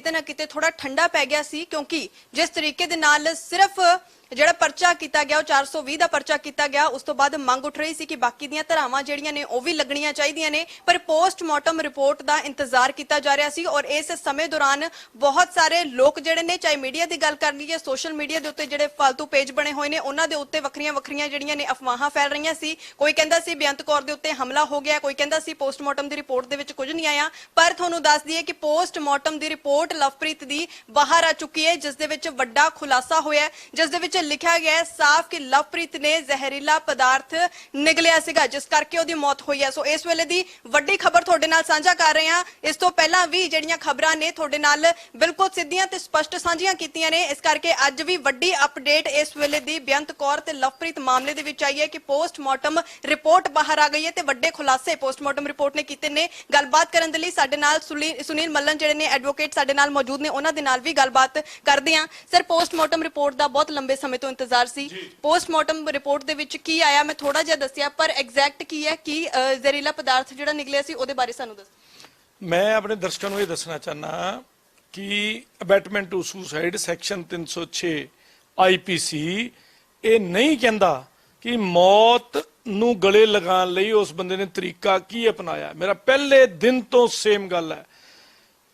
किते ना किते थोड़ा ठंडा पै गया सी, क्योंकि जिस तरीके दे नाल सिर्फ ਜਿਹੜਾ ਪਰਚਾ ਕੀਤਾ ਗਿਆ ਉਹ 420 ਦਾ ਪਰਚਾ ਕੀਤਾ ਗਿਆ, ਉਸ ਤੋਂ ਬਾਅਦ ਮੰਗ ਉੱਠ ਰਹੀ ਸੀ ਕਿ ਬਾਕੀ ਦੀਆਂ ਧਾਰਾਵਾਂ ਜਿਹੜੀਆਂ ਨੇ ਉਹ ਵੀ ਲੱਗਣੀਆਂ ਚਾਹੀਦੀਆਂ ਨੇ, ਪਰ ਪੋਸਟਮਾਰਟਮ ਰਿਪੋਰਟ ਦਾ ਇੰਤਜ਼ਾਰ ਕੀਤਾ ਜਾ ਰਿਹਾ ਸੀ। ਔਰ ਇਸ ਸਮੇਂ ਦੌਰਾਨ ਬਹੁਤ ਸਾਰੇ ਲੋਕ ਜਿਹੜੇ ਨੇ, ਚਾਹੇ ਮੀਡੀਆ ਦੀ ਗੱਲ ਕਰ ਲਈਏ, ਸੋਸ਼ਲ ਮੀਡੀਆ ਦੇ ਉੱਤੇ ਜਿਹੜੇ ਫालतू ਪੇਜ ਬਣੇ ਹੋਏ ਨੇ ਉਹਨਾਂ ਦੇ ਉੱਤੇ ਵੱਖਰੀਆਂ ਜਿਹੜੀਆਂ ਨੇ ਅਫਵਾਹਾਂ ਫੈਲ ਰਹੀਆਂ ਸੀ। ਕੋਈ ਕਹਿੰਦਾ ਸੀ ਬੇਅੰਤ ਕੌਰ ਦੇ ਉੱਤੇ ਹਮਲਾ ਹੋ ਗਿਆ, ਕੋਈ ਕਹਿੰਦਾ ਸੀ ਪੋਸਟਮਾਰਟਮ ਦੀ ਰਿਪੋਰਟ ਦੇ ਵਿੱਚ ਕੁਝ ਨਹੀਂ ਆਇਆ। ਪਰ ਤੁਹਾਨੂੰ ਦੱਸ ਦਈਏ ਕਿ ਪੋਸਟਮਾਰਟਮ ਦੀ ਰਿਪੋर्ट ਲਵਪ੍ਰੀਤ ਦੀ ਬਾਹਰ ਆ ਚੁੱਕੀ ਹੈ, ਜਿਸ ਦੇ ਵਿੱਚ ਵੱਡਾ ਖੁਲਾਸਾ ਹੋਇਆ ਹੈ, ਜਿਸ ਦੇ ਵਿੱਚ ਲਿਖਿਆ ਗਿਆ ਹੈ ਸਾਫ਼ ਕਿ ਲਵਪ੍ਰੀਤ ਨੇ ਜ਼ਹਿਰੀਲਾ ਪਦਾਰਥ ਨਿਗਲਿਆ ਸੀਗਾ, ਜਿਸ ਕਰਕੇ ਉਹਦੀ ਮੌਤ ਹੋਈ ਹੈ। ਸੋ ਇਸ ਵੇਲੇ ਦੀ ਵੱਡੀ ਖਬਰ ਤੁਹਾਡੇ ਨਾਲ ਸਾਂਝਾ ਕਰ ਰਹੇ ਹਾਂ। ਇਸ ਤੋਂ ਪਹਿਲਾਂ ਵੀ ਜਿਹੜੀਆਂ ਖਬਰਾਂ ਨੇ ਤੁਹਾਡੇ ਨਾਲ ਬਿਲਕੁਲ ਸਿੱਧੀਆਂ ਤੇ ਸਪਸ਼ਟ ਸਾਂਝੀਆਂ ਕੀਤੀਆਂ ਨੇ, ਇਸ ਕਰਕੇ ਅੱਜ ਵੀ ਵੱਡੀ ਅਪਡੇਟ ਇਸ ਵੇਲੇ ਦੀ ਬੇਅੰਤ ਕੌਰ ਤੇ ਲਵਪ੍ਰੀਤ ਮਾਮਲੇ ਦੇ ਵਿੱਚ ਆਈ ਹੈ ਕਿ ਪੋਸਟਮਾਰਟਮ ਰਿਪੋਰਟ ਬਾਹਰ ਆ ਗਈ ਹੈ ਤੇ ਵੱਡੇ ਖੁਲਾਸੇ ਪੋਸਟਮਾਰਟਮ ਰਿਪੋਰਟ ਨੇ ਕੀਤੇ ਨੇ। ਗੱਲਬਾਤ ਕਰਨ ਦੇ ਲਈ ਸਾਡੇ ਨਾਲ ਸੁਨੀਲ ਮੱਲਨ ਜਿਹੜੇ ਨੇ ਐਡਵੋਕੇਟ ਸਾਡੇ ਨਾਲ ਮੌਜੂਦ ਨੇ, ਉਹਨਾਂ ਦੇ ਨਾਲ ਵੀ ਗੱਲਬਾਤ ਕਰਦੇ ਹਾਂ। ਸਰ, ਪੋਸਟਮਾਰਟਮ ਰਿਪੋਰਟ ਦਾ ਬਹੁਤ ਲੰਬੇ ਸਮੇਂ ਤੋਂ ਇੰਤਜ਼ਾਰ ਸੀ। ਪੋਸਟਮਾਰਟਮ ਰਿਪੋਰਟ ਦੇ ਵਿੱਚ ਕੀ ਆਇਆ ਮੈਂ ਥੋੜਾ ਜਿਹਾ ਦੱਸਿਆ, ਪਰ ਐਗਜ਼ੈਕਟ ਕੀ ਹੈ, ਕੀ ਜ਼ਹਿਰੀਲਾ ਪਦਾਰਥ ਜਿਹੜਾ ਨਿਕਲਿਆ ਸੀ ਉਹਦੇ ਬਾਰੇ ਸਾਨੂੰ ਦੱਸੋ। ਮੈਂ ਆਪਣੇ ਦਰਸ਼ਕਾਂ ਨੂੰ ਇਹ ਦੱਸਣਾ ਚਾਹਨਾ ਕਿ ਅਬੈਟਮੈਂਟ ਟੂ ਸੁਸਾਈਡ ਸੈਕਸ਼ਨ 306 ਆਈਪੀਸੀ ਇਹ ਨਹੀਂ ਕਹਿੰਦਾ ਕਿ ਮੌਤ ਨੂੰ ਗਲੇ ਲਗਾਉਣ ਲਈ ਉਸ ਬੰਦੇ ਨੇ ਤਰੀਕਾ ਕੀ ਅਪਣਾਇਆ। ਮੇਰਾ ਪਹਿਲੇ ਦਿਨ ਤੋਂ ਸੇਮ ਗੱਲ ਹੈ,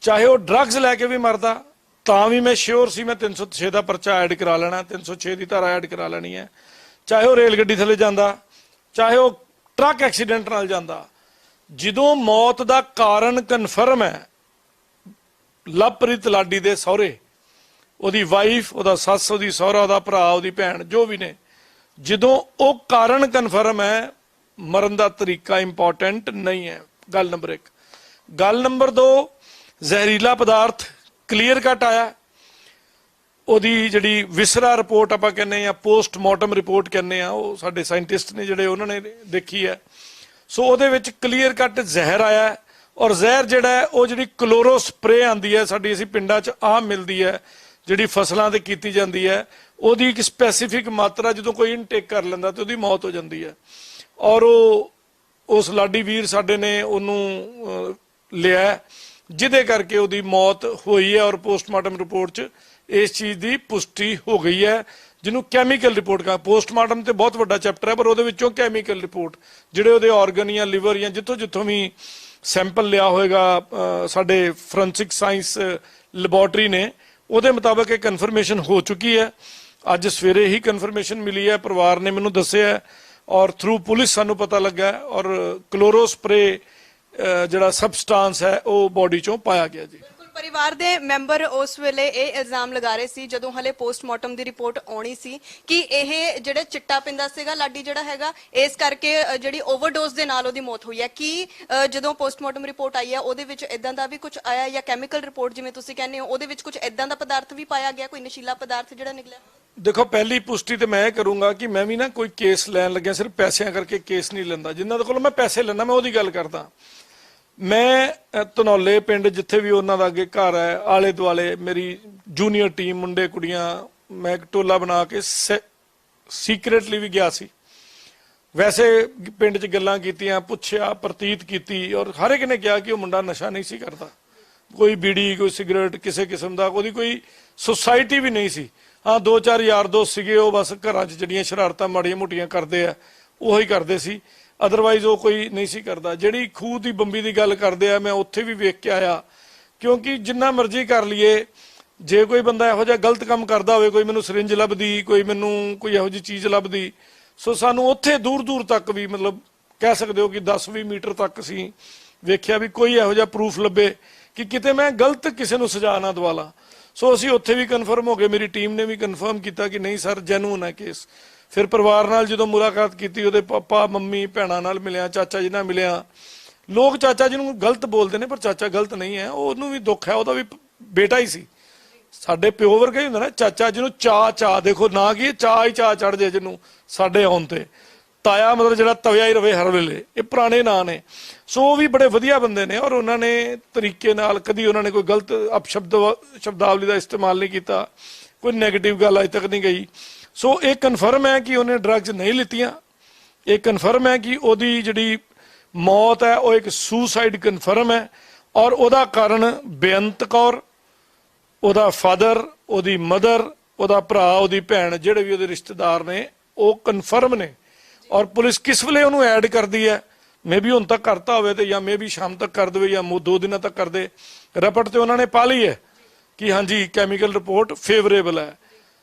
ਚਾਹੇ ਉਹ ਡਰੱਗਸ ਲੈ ਕੇ ਵੀ ਮਰਦਾ ਤਾਂ ਵੀ ਮੈਂ ਸ਼ੋਰ ਸੀ ਮੈਂ 306 ਦਾ ਪਰਚਾ ਐਡ ਕਰਾ ਲੈਣਾ, 306 ਦੀ ਧਾਰਾ ਐਡ ਕਰਾ ਲੈਣੀ ਹੈ। ਚਾਹੇ ਉਹ ਰੇਲ ਗੱਡੀ ਥੱਲੇ ਜਾਂਦਾ, ਚਾਹੇ ਉਹ ਟਰੱਕ ਐਕਸੀਡੈਂਟ ਨਾਲ ਜਾਂਦਾ, ਜਦੋਂ ਮੌਤ ਦਾ ਕਾਰਨ ਕਨਫਰਮ ਹੈ, ਲਵਪ੍ਰੀਤ ਲਾਡੀ ਦੇ ਸਹੁਰੇ, ਉਹਦੀ ਵਾਈਫ, ਉਹਦਾ ਸੱਸ, ਉਹਦੀ ਸਹੁਰਾ, ਉਹਦਾ ਭਰਾ, ਉਹਦੀ ਭੈਣ, ਜੋ ਵੀ ਨੇ, ਜਦੋਂ ਉਹ ਕਾਰਨ ਕਨਫਰਮ ਹੈ, ਮਰਨ ਦਾ ਤਰੀਕਾ ਇੰਪੋਰਟੈਂਟ ਨਹੀਂ ਹੈ। ਗੱਲ ਨੰਬਰ 1। ਗੱਲ ਨੰਬਰ 2, ਜ਼ਹਿਰੀਲਾ ਪਦਾਰਥ ਕਲੀਅਰ ਕੱਟ ਆਇਆ। ਉਹਦੀ ਜਿਹੜੀ ਵਿਸਰਾ ਰਿਪੋਰਟ ਆਪਾਂ ਕਹਿੰਦੇ ਆ, ਪੋਸਟਮਾਰਟਮ ਰਿਪੋਰਟ ਕਹਿੰਦੇ ਆ, ਉਹ ਸਾਡੇ ਸਾਇੰਟਿਸਟ ਨੇ ਜਿਹੜੇ ਉਹਨਾਂ ਨੇ ਦੇਖੀ ਹੈ। ਸੋ ਉਹਦੇ ਵਿੱਚ ਕਲੀਅਰ ਕੱਟ ਜ਼ਹਿਰ ਆਇਆ, ਔਰ ਜ਼ਹਿਰ ਜਿਹੜਾ ਹੈ ਉਹ ਜਿਹੜੀ ਕਲੋਰੋ ਸਪਰੇ ਆਉਂਦੀ ਹੈ ਸਾਡੀ, ਅਸੀਂ ਪਿੰਡਾਂ 'ਚ ਆਮ ਮਿਲਦੀ ਹੈ, ਜਿਹੜੀ ਫਸਲਾਂ ਤੇ ਕੀਤੀ ਜਾਂਦੀ ਹੈ, ਉਹਦੀ ਇੱਕ ਸਪੈਸੀਫਿਕ ਮਾਤਰਾ ਜਦੋਂ ਕੋਈ ਇਨਟੇਕ ਕਰ ਲੈਂਦਾ ਤੇ ਉਹਦੀ ਮੌਤ ਹੋ ਜਾਂਦੀ ਹੈ। ਔਰ ਉਸ ਲਾਡੀ ਵੀਰ ਸਾਡੇ ਨੇ ਉਹਨੂੰ ਲਿਆ, ਜਿਹਦੇ ਕਰਕੇ ਉਹਦੀ ਮੌਤ ਹੋਈ ਹੈ। ਔਰ ਪੋਸਟਮਾਰਟਮ ਰਿਪੋਰਟ 'ਚ ਇਸ ਚੀਜ਼ ਦੀ ਪੁਸ਼ਟੀ ਹੋ ਗਈ ਹੈ, ਜਿਹਨੂੰ ਕੈਮੀਕਲ ਰਿਪੋਰਟ ਕਹਾ। ਪੋਸਟਮਾਰਟਮ ਤੇ ਬਹੁਤ ਵੱਡਾ ਚੈਪਟਰ ਹੈ, ਪਰ ਉਹਦੇ ਵਿੱਚੋਂ ਕੈਮੀਕਲ ਰਿਪੋਰਟ, ਜਿਹੜੇ ਉਹਦੇ ਆਰਗਨ ਜਾਂ ਲਿਵਰ ਜਾਂ ਜਿੱਥੋਂ ਵੀ ਸੈਂਪਲ ਲਿਆ ਹੋਏਗਾ ਸਾਡੇ ਫੋਰੈਂਸਿਕ ਸਾਇੰਸ ਲੈਬੋਰਟਰੀ ਨੇ, ਉਹਦੇ ਮੁਤਾਬਕ ਇਹ ਕਨਫਰਮੇਸ਼ਨ ਹੋ ਚੁੱਕੀ ਹੈ। ਅੱਜ ਸਵੇਰੇ ਹੀ ਕਨਫਰਮੇਸ਼ਨ ਮਿਲੀ ਹੈ, ਪਰਿਵਾਰ ਨੇ ਮੈਨੂੰ ਦੱਸਿਆ, ਔਰ ਥਰੂ ਪੁਲਿਸ ਸਾਨੂੰ ਪਤਾ ਲੱਗਾ, ਔਰ ਕਲੋਰੋ ਸਪਰੇ ਜਿਹੜਾ ਸਬਸਟੈਂਸ ਹੈ ਉਹ ਬੋਡੀ ਚੋਂ ਪਾਇਆ ਗਿਆ ਜੀ। ਪਰਿਵਾਰ ਦੇ ਮੈਂਬਰ ਉਸ ਵੇਲੇ ਇਹ ਇਲਜ਼ਾਮ ਲਗਾ ਰਹੇ ਸੀ, ਜਦੋਂ ਹਲੇ ਪੋਸਟਮਾਰਟਮ ਦੀ ਰਿਪੋਰਟ ਆਉਣੀ ਸੀ, ਕਿ ਇਹ ਜਿਹੜਾ ਚਿੱਟਾ ਪਿੰਦਾ ਸੀਗਾ ਲਾਡੀ ਜਿਹੜਾ ਹੈਗਾ, ਇਸ ਕਰਕੇ ਜਿਹੜੀ ਓਵਰਡੋਜ਼ ਦੇ ਨਾਲ ਉਹਦੀ ਮੌਤ ਹੋਈ ਹੈ। ਕਿ ਜਦੋਂ ਪੋਸਟਮਾਰਟਮ ਰਿਪੋਰਟ ਆਈ ਹੈ ਉਹਦੇ ਵਿੱਚ ਇਦਾਂ ਦਾ ਵੀ ਕੁਝ ਆਇਆ, ਜਾਂ ਕੈਮੀਕਲ ਰਿਪੋਰਟ ਜਿਵੇਂ ਤੁਸੀਂ ਕਹਿੰਦੇ ਹੋ ਉਹਦੇ ਵਿੱਚ ਕੁਝ ਇਦਾਂ ਦਾ ਪਦਾਰਥ ਵੀ ਪਾਇਆ ਗਿਆ, ਕੋਈ ਨਸ਼ੀਲਾ ਪਦਾਰਥ ਜਿਹੜਾ ਨਿਕਲਿਆ? ਦੇਖੋ, ਪਹਿਲੀ ਪੁਸ਼ਟੀ ਤੇ ਮੈਂ ਕਰੂੰਗਾ ਕਿ ਮੈਂ ਵੀ ਨਾ ਕੋਈ ਕੇਸ ਲੈਣ ਲੱਗਿਆ ਸਿਰਫ ਪੈਸਿਆਂ ਕਰਕੇ ਕੇਸ ਨਹੀਂ ਲੈਂਦਾ। ਜਿਨ੍ਹਾਂ ਦੇ ਕੋਲ ਮੈਂ ਪੈਸੇ ਲੈਣਾ ਮੈਂ ਉਹਦੀ ਗੱਲ ਕਰਦਾ। ਮੈਂ ਧਨੌਲੇ ਪਿੰਡ ਜਿੱਥੇ ਵੀ ਉਹਨਾਂ ਦਾ ਅੱਗੇ ਘਰ ਹੈ, ਆਲੇ ਦੁਆਲੇ ਮੇਰੀ ਜੂਨੀਅਰ ਟੀਮ, ਮੁੰਡੇ ਕੁੜੀਆਂ, ਮੈਂ ਇੱਕ ਟੋਲਾ ਬਣਾ ਕੇ ਸੀਕ੍ਰੇਟਲੀ ਵੀ ਗਿਆ ਸੀ। ਵੈਸੇ ਪਿੰਡ 'ਚ ਗੱਲਾਂ ਕੀਤੀਆਂ, ਪੁੱਛਿਆ, ਪ੍ਰਤੀਤ ਕੀਤੀ, ਔਰ ਹਰ ਇੱਕ ਨੇ ਕਿਹਾ ਕਿ ਉਹ ਮੁੰਡਾ ਨਸ਼ਾ ਨਹੀਂ ਸੀ ਕਰਦਾ, ਕੋਈ ਬੀੜੀ, ਕੋਈ ਸਿਗਰਟ, ਕਿਸੇ ਕਿਸਮ ਦਾ ਉਹਦੀ ਕੋਈ ਸੁਸਾਇਟੀ ਵੀ ਨਹੀਂ ਸੀ। ਹਾਂ, 2-4 ਯਾਰ ਦੋਸਤ ਸੀਗੇ, ਉਹ ਬਸ ਘਰਾਂ 'ਚ ਜਿਹੜੀਆਂ ਸ਼ਰਾਰਤਾਂ ਮਾੜੀਆਂ ਮੋਟੀਆਂ ਕਰਦੇ ਆ ਉਹੀ ਕਰਦੇ ਸੀ, ਅਦਰਵਾਈਜ਼ ਉਹ ਕੋਈ ਨਹੀਂ ਸੀ ਕਰਦਾ। ਜਿਹੜੀ ਖੂਹ ਦੀ ਬੰਬੀ ਦੀ ਗੱਲ ਕਰਦੇ ਆ, ਮੈਂ ਉੱਥੇ ਵੀ ਵੇਖ ਕੇ ਆਇਆ, ਕਿਉਂਕਿ ਜਿੰਨਾ ਮਰਜ਼ੀ ਕਰ ਲਈਏ, ਜੇ ਕੋਈ ਬੰਦਾ ਇਹੋ ਜਿਹਾ ਗਲਤ ਕੰਮ ਕਰਦਾ ਹੋਵੇ, ਕੋਈ ਮੈਨੂੰ ਸਿਰਿੰਜ ਲੱਭਦੀ, ਕੋਈ ਮੈਨੂੰ ਕੋਈ ਇਹੋ ਜਿਹੀ ਚੀਜ਼ ਲੱਭਦੀ, ਸੋ ਸਾਨੂੰ ਉੱਥੇ ਦੂਰ ਤੱਕ ਵੀ, ਮਤਲਬ ਕਹਿ ਸਕਦੇ ਹੋ ਕਿ 10-20 ਮੀਟਰ ਤੱਕ ਅਸੀਂ ਵੇਖਿਆ ਵੀ ਕੋਈ ਇਹੋ ਜਿਹਾ ਪ੍ਰੂਫ ਲੱਭੇ ਕਿ ਕਿਤੇ ਮੈਂ ਗਲਤ ਕਿਸੇ ਨੂੰ ਸਜ਼ਾ ਨਾ ਦਵਾ ਲਾਂ। ਸੋ ਅਸੀਂ ਉੱਥੇ ਵੀ ਕਨਫਰਮ ਹੋ ਗਏ, ਮੇਰੀ ਟੀਮ ਨੇ ਵੀ ਕਨਫਰਮ ਕੀਤਾ ਕਿ ਨਹੀਂ ਸਰ, ਜੈਨੂਨ ਹੈ ਕੇਸ। ਫਿਰ ਪਰਿਵਾਰ ਨਾਲ ਜਦੋਂ ਮੁਲਾਕਾਤ ਕੀਤੀ, ਉਹਦੇ ਪਾਪਾ, ਮੰਮੀ, ਭੈਣਾਂ ਨਾਲ ਮਿਲਿਆ, ਚਾਚਾ ਜੀ ਨਾਲ ਮਿਲਿਆ। ਲੋਕ ਚਾਚਾ ਜੀ ਨੂੰ ਗਲਤ ਬੋਲਦੇ ਨੇ, ਪਰ ਚਾਚਾ ਗਲਤ ਨਹੀਂ ਹੈ, ਉਹਨੂੰ ਵੀ ਦੁੱਖ ਹੈ, ਉਹਦਾ ਵੀ ਬੇਟਾ ਹੀ ਸੀ, ਸਾਡੇ ਪਿਓ ਵਰਗਾ ਹੀ ਹੁੰਦਾ ਨਾ ਚਾਚਾ, ਜਿਹਨੂੰ ਚਾਹ ਦੇਖੋ ਨਾ ਕਿ ਚਾਹ ਹੀ ਚੜ ਜੇ ਜਿਹਨੂੰ ਸਾਡੇ ਆਉਣ ਤੇ। ਤਾਇਆ ਮਤਲਬ ਜਿਹੜਾ ਤਵਿਆ ਹੀ ਰਵੇ ਹਰ ਵੇਲੇ, ਇਹ ਪੁਰਾਣੇ ਨਾਂ ਨੇ। ਸੋ ਉਹ ਵੀ ਬੜੇ ਵਧੀਆ ਬੰਦੇ ਨੇ, ਔਰ ਉਹਨਾਂ ਨੇ ਤਰੀਕੇ ਨਾਲ ਕਦੀ ਉਹਨਾਂ ਨੇ ਕੋਈ ਗਲਤ ਸ਼ਬਦਾਵਲੀ ਦਾ ਇਸਤੇਮਾਲ ਨਹੀਂ ਕੀਤਾ, ਕੋਈ ਨੈਗੇਟਿਵ ਗੱਲ ਅਜੇ ਤੱਕ ਨਹੀਂ ਗਈ। ਸੋ ਇਹ ਕਨਫਰਮ ਹੈ ਕਿ ਉਹਨੇ ਡਰੱਗਸ ਨਹੀਂ ਲਿੱਤੀਆਂ, ਇਹ ਕਨਫਰਮ ਹੈ ਕਿ ਉਹਦੀ ਜਿਹੜੀ ਮੌਤ ਹੈ ਉਹ ਇੱਕ ਸੁਸਾਈਡ ਕਨਫਰਮ ਹੈ, ਔਰ ਉਹਦਾ ਕਾਰਨ ਬੇਅੰਤ ਕੌਰ ਉਹਦਾ ਫਾਦਰ, ਉਹਦੀ ਮਦਰ, ਉਹਦਾ ਭਰਾ, ਉਹਦੀ ਭੈਣ, ਜਿਹੜੇ ਵੀ ਉਹਦੇ ਰਿਸ਼ਤੇਦਾਰ ਨੇ ਉਹ ਕਨਫਰਮ ਨੇ। ਔਰ ਪੁਲਿਸ ਕਿਸ ਵੇਲੇ ਉਹਨੂੰ ਐਡ ਕਰਦੀ ਹੈ, ਮੇਬੀ ਹੁਣ ਤੱਕ ਕਰਤਾ ਹੋਵੇ ਤੇ ਜਾਂ ਮੇਬੀ ਸ਼ਾਮ ਤੱਕ ਕਰ ਦੇਵੇ ਜਾਂ 2 ਦਿਨਾਂ ਤੱਕ ਕਰ ਦੇ। ਰਪਟ ਤੇ ਉਹਨਾਂ ਨੇ ਪਾ ਲਈ ਹੈ ਕਿ ਹਾਂਜੀ ਕੈਮੀਕਲ ਰਿਪੋਰਟ ਫੇਵਰੇਬਲ ਹੈ।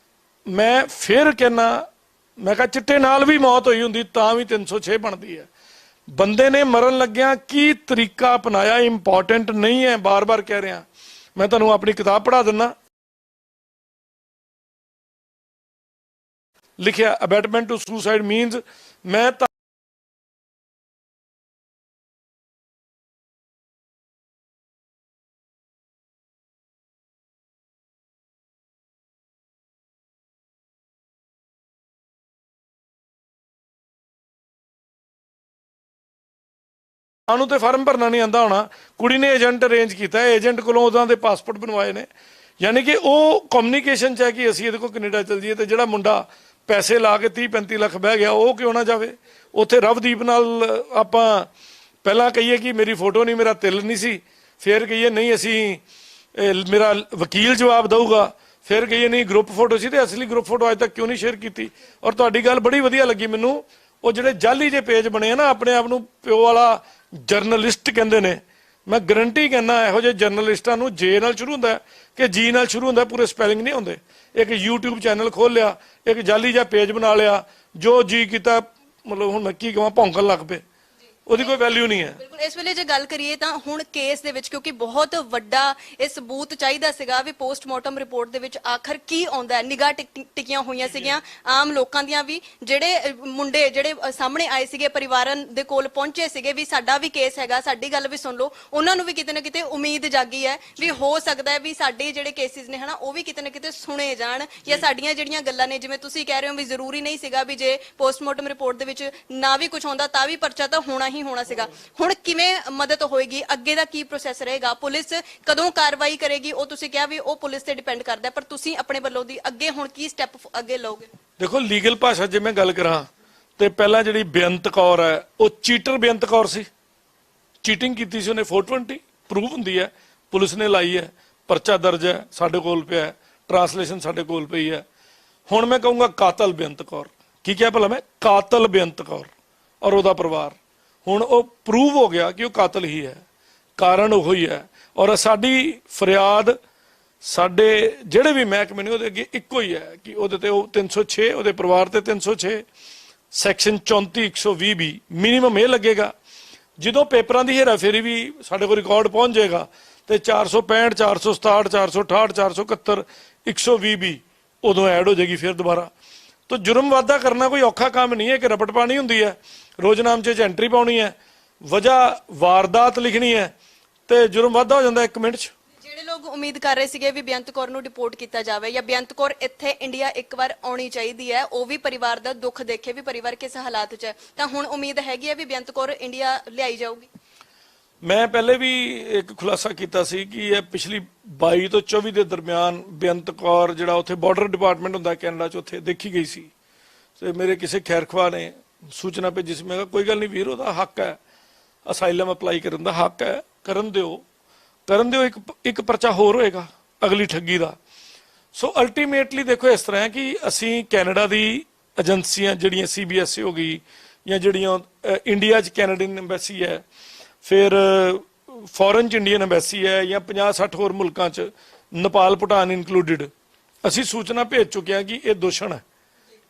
ਮੈਂ ਫਿਰ ਕਹਿਣਾ, ਮੈਂ ਕਿਹਾ ਚਿੱਟੇ ਨਾਲ ਵੀ ਮੌਤ ਹੋਈ ਹੁੰਦੀ ਤਾਂ ਵੀ 306 ਬਣਦੀ ਹੈ। ਬੰਦੇ ਨੇ ਮਰਨ ਲੱਗਿਆ ਕੀ ਤਰੀਕਾ ਅਪਣਾਇਆ ਇੰਪੋਰਟੈਂਟ ਨਹੀਂ ਹੈ, ਬਾਰ-ਬਾਰ ਕਹਿ ਰਿਹਾ। ਮੈਂ ਤੁਹਾਨੂੰ ਆਪਣੀ ਕਿਤਾਬ ਪੜ੍ਹਾ ਦਿੰਦਾ, ਲਿਖਿਆ ਅਬੈਟਮੈਂਟ ਟੂ ਸੁਸਾਈਡ ਮੀਨਸ, ਮੈਂ ਨੂੰ ਤੇ ਫਾਰਮ ਭਰਨਾ ਨਹੀਂ ਆਂਦਾ ਹੋਣਾ, ਕੁੜੀ ਨੇ ਏਜੰਟ ਅਰੇਂਜ ਕੀਤਾ, ਏਜੰਟ ਕੋਲੋਂ ਉਹਨਾਂ ਦੇ ਪਾਸਪੋਰਟ ਬਣਵਾਏ ਨੇ। ਯਾਨੀ ਕਿ ਉਹ ਕਮਿਊਨੀਕੇਸ਼ਨ 'ਚ ਹੈ ਕਿ ਅਸੀਂ ਇਹਦੇ ਕੋਲ ਕੈਨੇਡਾ ਚੱਲ ਜਾਈਏ। ਤੇ ਜਿਹੜਾ ਮੁੰਡਾ ਪੈਸੇ ਲਾ ਕੇ 30-35 ਲੱਖ ਬਹਿ ਗਿਆ, ਉਹ ਕਿਉਂ ਨਾ ਜਾਵੇ ਉੱਥੇ। ਰਵਦੀਪ ਨਾਲ ਆਪਾਂ ਪਹਿਲਾਂ ਕਹੀਏ ਕਿ ਮੇਰੀ ਫੋਟੋ ਨਹੀਂ, ਮੇਰਾ ਤਿਲ ਨਹੀਂ ਸੀ, ਫਿਰ ਕਹੀਏ ਨਹੀਂ ਅਸੀਂ ਮੇਰਾ ਵਕੀਲ ਜਵਾਬ ਦਊਗਾ, ਫਿਰ ਕਹੀਏ ਨਹੀਂ ਗਰੁੱਪ ਫੋਟੋ ਸੀ, ਤੇ ਅਸਲੀ ਗਰੁੱਪ ਫੋਟੋ ਅੱਜ ਤੱਕ ਕਿਉਂ ਨਹੀਂ ਸ਼ੇਅਰ ਕੀਤੀ। ਔਰ ਤੁਹਾਡੀ ਗੱਲ ਬੜੀ ਵਧੀਆ ਲੱਗੀ ਮੈਨੂੰ, ਉਹ ਜਿਹੜੇ ਜਾਲੀ ਜੇ ਪੇਜ ਬਣੇ ਆ ਨਾ, ਆਪਣੇ ਆਪ ਨੂੰ ਪਿਓ ਵਾਲਾ ਜਰਨਲਿਸਟ ਕਹਿੰਦੇ ਨੇ। ਮੈਂ ਗਰੰਟੀ ਕਹਿੰਦਾ ਇਹੋ ਜਿਹੇ ਜਰਨਲਿਸਟਾਂ ਨੂੰ ਜੇ ਨਾਲ ਸ਼ੁਰੂ ਹੁੰਦਾ ਕਿ ਜੀ ਨਾਲ ਸ਼ੁਰੂ ਹੁੰਦਾ, ਪੂਰੇ ਸਪੈਲਿੰਗ ਨਹੀਂ ਹੁੰਦੇ। ਇੱਕ YouTube ਚੈਨਲ ਖੋਲ ਲਿਆ, ਇੱਕ ਜਾਲੀ ਜਿਹਾ ਪੇਜ ਬਣਾ ਲਿਆ, ਜੋ ਜੀ ਕੀਤਾ, ਮਤਲਬ ਹੁਣ ਮੈਂ ਕੀ ਕਹਾਂ, ਭੌਂਕਣ ਲੱਗ ਪਏ, ਉਹਦੀ ਕੋਈ ਵੈਲਿਊ ਨਹੀਂ ਹੈ। ਬਿਲਕੁਲ। ਇਸ ਵੇਲੇ ਜੇ ਗੱਲ ਕਰੀਏ ਤਾਂ ਹੁਣ ਕੇਸ ਦੇ ਵਿੱਚ ਕਿਉਂਕਿ ਬਹੁਤ ਵੱਡਾ ਇਹ ਸਬੂਤ ਚਾਹੀਦਾ ਸੀਗਾ ਵੀ ਪੋਸਟਮਾਰਟਮ ਰਿਪੋਰਟ ਦੇ ਵਿੱਚ ਆਖਰ ਕੀ ਆਉਂਦਾ ਹੈ। ਨਿਗਾਹ ਟਿਕੀਆਂ ਹੋਈਆਂ ਸੀਗੀਆਂ ਆਮ ਲੋਕਾਂ ਦੀਆਂ ਵੀ, ਜਿਹੜੇ ਮੁੰਡੇ ਜਿਹੜੇ ਸਾਹਮਣੇ ਆਏ ਸੀਗੇ, ਪਰਿਵਾਰਾਂ ਦੇ ਕੋਲ ਪਹੁੰਚੇ ਸੀਗੇ ਵੀ ਸਾਡਾ ਵੀ ਕੇਸ ਹੈਗਾ, ਸਾਡੀ ਗੱਲ ਵੀ ਸੁਣ ਲਓ। ਉਹਨਾਂ ਨੂੰ ਵੀ ਕਿਤੇ ਨਾ ਕਿਤੇ ਉਮੀਦ ਜਾਗੀ ਹੈ ਵੀ ਹੋ ਸਕਦਾ ਹੈ ਵੀ ਸਾਡੇ ਜਿਹੜੇ ਕੇਸਿਸ ਨੇ ਹਨਾ ਉਹ ਵੀ ਕਿਤੇ ਨਾ ਕਿਤੇ ਸੁਣੇ ਜਾਣ, ਜਾਂ ਸਾਡੀਆਂ ਜਿਹੜੀਆਂ ਗੱਲਾਂ ਨੇ, ਜਿਵੇਂ ਤੁਸੀਂ ਕਹਿ ਰਹੇ ਹੋ ਵੀ ਜ਼ਰੂਰੀ ਨਹੀਂ ਸੀਗਾ ਵੀ ਜੇ ਪੋਸਟਮਾਰਟਮ ਰਿਪੋਰਟ ਦੇ ਵਿੱਚ ਨਾ ਵੀ ਕੁਝ ਆਉਂਦਾ ਤਾਂ ਵੀ ਪਰਚਾ ਤਾਂ ਹੋਣਾ ਹੀ ਹੋਣਾ ਸੀਗਾ। ਹੁਣ ਕਿਵੇਂ ਮਦਦ ਹੋਏਗੀ, ਅੱਗੇ ਦਾ ਕੀ ਪ੍ਰੋਸੈਸ ਰਹੇਗਾ, ਪੁਲਿਸ ਕਦੋਂ ਕਾਰਵਾਈ ਕਰੇਗੀ, ਉਹ ਤੁਸੀਂ ਕਿਹਾ ਵੀ ਉਹ ਪੁਲਿਸ ਤੇ ਡਿਪੈਂਡ ਕਰਦਾ, ਪਰ ਤੁਸੀਂ ਆਪਣੇ ਵੱਲੋਂ ਦੀ ਅੱਗੇ ਹੁਣ ਕੀ ਸਟੈਪ ਅੱਗੇ ਲਓਗੇ? ਦੇਖੋ ਲੀਗਲ ਭਾਸ਼ਾ ਜੇ ਮੈਂ ਗੱਲ ਕਰਾਂ ਤੇ ਪਹਿਲਾਂ ਜਿਹੜੀ ਬੇਅੰਤ ਕੌਰ ਹੈ ਉਹ ਚੀਟਰ ਬੇਅੰਤ ਕੌਰ ਸੀ, ਚੀਟਿੰਗ ਕੀਤੀ ਸੀ ਉਹਨੇ, 420 ਪ੍ਰੂਵ ਹੁੰਦੀ ਹੈ, ਪੁਲਿਸ ਨੇ ਲਾਈ ਹੈ, ਪਰਚਾ ਦਰਜ ਹੈ, ਸਾਡੇ ਕੋਲ ਪਿਆ, ਟ੍ਰਾਂਸਲੇਸ਼ਨ ਸਾਡੇ ਕੋਲ ਪਈ ਹੈ। ਹੁਣ ਮੈਂ ਕਹੂੰਗਾ ਕਾਤਲ ਬੇਅੰਤ ਕੌਰ, ਕੀ ਕਿਹਾ ਭਲਾ ਮੈਂ, ਕਾਤਲ ਬੇਅੰਤ ਕੌਰ ਔਰ ਉਹਦਾ ਪਰਿਵਾਰ, ਹੁਣ ਉਹ ਪ੍ਰੂਵ ਹੋ ਗਿਆ ਕਿ ਉਹ ਕਾਤਲ ਹੀ ਹੈ, ਕਾਰਨ ਉਹ ਹੀ ਹੈ। ਔਰ ਸਾਡੀ ਫਰਿਆਦ ਸਾਡੇ ਜਿਹੜੇ ਵੀ ਮਹਿਕਮੇ ਨੇ ਉਹਦੇ ਅੱਗੇ ਇੱਕੋ ਹੀ ਹੈ ਕਿ ਉਹਦੇ ਤੇ ਉਹ 306, ਉਹਦੇ ਪਰਿਵਾਰ ਤੇ 306, ਸੈਕਸ਼ਨ 34 120 ਵੀ ਮਿਨੀਮਮ ਇਹ ਲੱਗੇਗਾ। ਜਦੋਂ ਪੇਪਰਾਂ ਦੀ ਹੇਰਾਫੇਰੀ ਵੀ ਸਾਡੇ ਕੋਲ ਰਿਕਾਰਡ ਪਹੁੰਚ ਜਾਏਗਾ ਤੇ 465 467 468 471 120 ਵੀ ਉਦੋਂ ਐਡ ਹੋ ਜਾਏਗੀ ਫਿਰ ਦੁਬਾਰਾ। ਤਾਂ ਜੁਰਮ ਵਾਧਾ ਕਰਨਾ ਕੋਈ ਔਖਾ ਕੰਮ ਨਹੀਂ ਹੈ ਕਿ ਰਪਟ ਪਾਣੀ ਹੁੰਦੀ ਹੈ, ਰੋਜ਼ਨਾਮਚੇ 'ਚ ਐਂਟਰੀ ਪਾਉਣੀ ਹੈ, ਵਜ੍ਹਾ ਵਾਰਦਾਤ ਲਿਖਣੀ ਹੈ ਤੇ ਜੁਰਮ ਵਾਧਾ ਹੋ ਜਾਂਦਾ 1 ਮਿੰਟ 'ਚ। ਜਿਹੜੇ ਲੋਕ ਉਮੀਦ ਕਰ ਰਹੇ ਸੀਗੇ ਵੀ ਬੇਅੰਤ ਕੌਰ ਨੂੰ ਡਿਪੋਰਟ ਕੀਤਾ ਜਾਵੇ ਜਾਂ ਬੇਅੰਤ ਕੌਰ ਇੱਥੇ ਇੰਡੀਆ ਇੱਕ ਵਾਰ ਆਉਣੀ ਚਾਹੀਦੀ ਹੈ, ਉਹ ਵੀ ਪਰਿਵਾਰ ਦਾ ਦੁੱਖ ਦੇਖੇ ਵੀ ਪਰਿਵਾਰ ਕਿਸ ਹਾਲਾਤ 'ਚ ਹੈ, ਤਾਂ ਹੁਣ ਉਮੀਦ ਹੈਗੀ ਹੈ ਵੀ ਬੇਅੰਤ ਕੌਰ ਇੰਡੀਆ ਲਿਆਈ ਜਾਊਗੀ? ਮੈਂ ਪਹਿਲੇ ਵੀ ਇੱਕ ਖੁਲਾਸਾ ਕੀਤਾ ਸੀ ਕਿ ਇਹ ਪਿਛਲੀ 22 ਤੋਂ 24 ਦੇ ਦਰਮਿਆਨ ਬੇਅੰਤ ਕੌਰ ਜਿਹੜਾ ਉੱਥੇ ਬਾਰਡਰ ਡਿਪਾਰਟਮੈਂਟ ਹੁੰਦਾ ਕੈਨੇਡਾ 'ਚ, ਉੱਥੇ ਦੇਖੀ ਗਈ ਸੀ। ਤੇ ਮੇਰੇ ਕਿਸੇ ਖੈਰਖਵਾ ਨੇ ਸੂਚਨਾ ਭੇਜੀ ਸੀ, ਮੈਂ ਕਿਹਾ ਕੋਈ ਗੱਲ ਨਹੀਂ ਵੀਰ, ਉਹਦਾ ਹੱਕ ਹੈ, ਅਸਾਈਲਮ ਅਪਲਾਈ ਕਰਨ ਦਾ ਹੱਕ ਹੈ, ਕਰਨ ਦਿਓ। ਇੱਕ ਪਰਚਾ ਹੋਰ ਹੋਏਗਾ ਅਗਲੀ ਠੱਗੀ ਦਾ। ਸੋ ਅਲਟੀਮੇਟਲੀ ਦੇਖੋ ਇਸ ਤਰ੍ਹਾਂ ਹੈ ਕਿ ਅਸੀਂ ਕੈਨੇਡਾ ਦੀ ਏਜੰਸੀਆਂ ਜਿਹੜੀਆਂ CBSA ਹੋ ਗਈ ਜਾਂ ਜਿਹੜੀਆਂ ਇੰਡੀਆ 'ਚ ਕੈਨੇਡੀਅਨ ਐਮਬੈਸੀ ਹੈ, ਫਿਰ ਫੋਰਨ 'ਚ ਇੰਡੀਅਨ ਐਮਬੈਸੀ ਹੈ, ਜਾਂ 50-60 ਹੋਰ ਮੁਲਕਾਂ 'ਚ, ਨੇਪਾਲ ਭੂਟਾਨ ਇਨਕਲੂਡਿਡ, ਅਸੀਂ ਸੂਚਨਾ ਭੇਜ ਚੁੱਕੇ ਹਾਂ ਕਿ ਇਹ ਦੋਸ਼ਣ ਹੈ,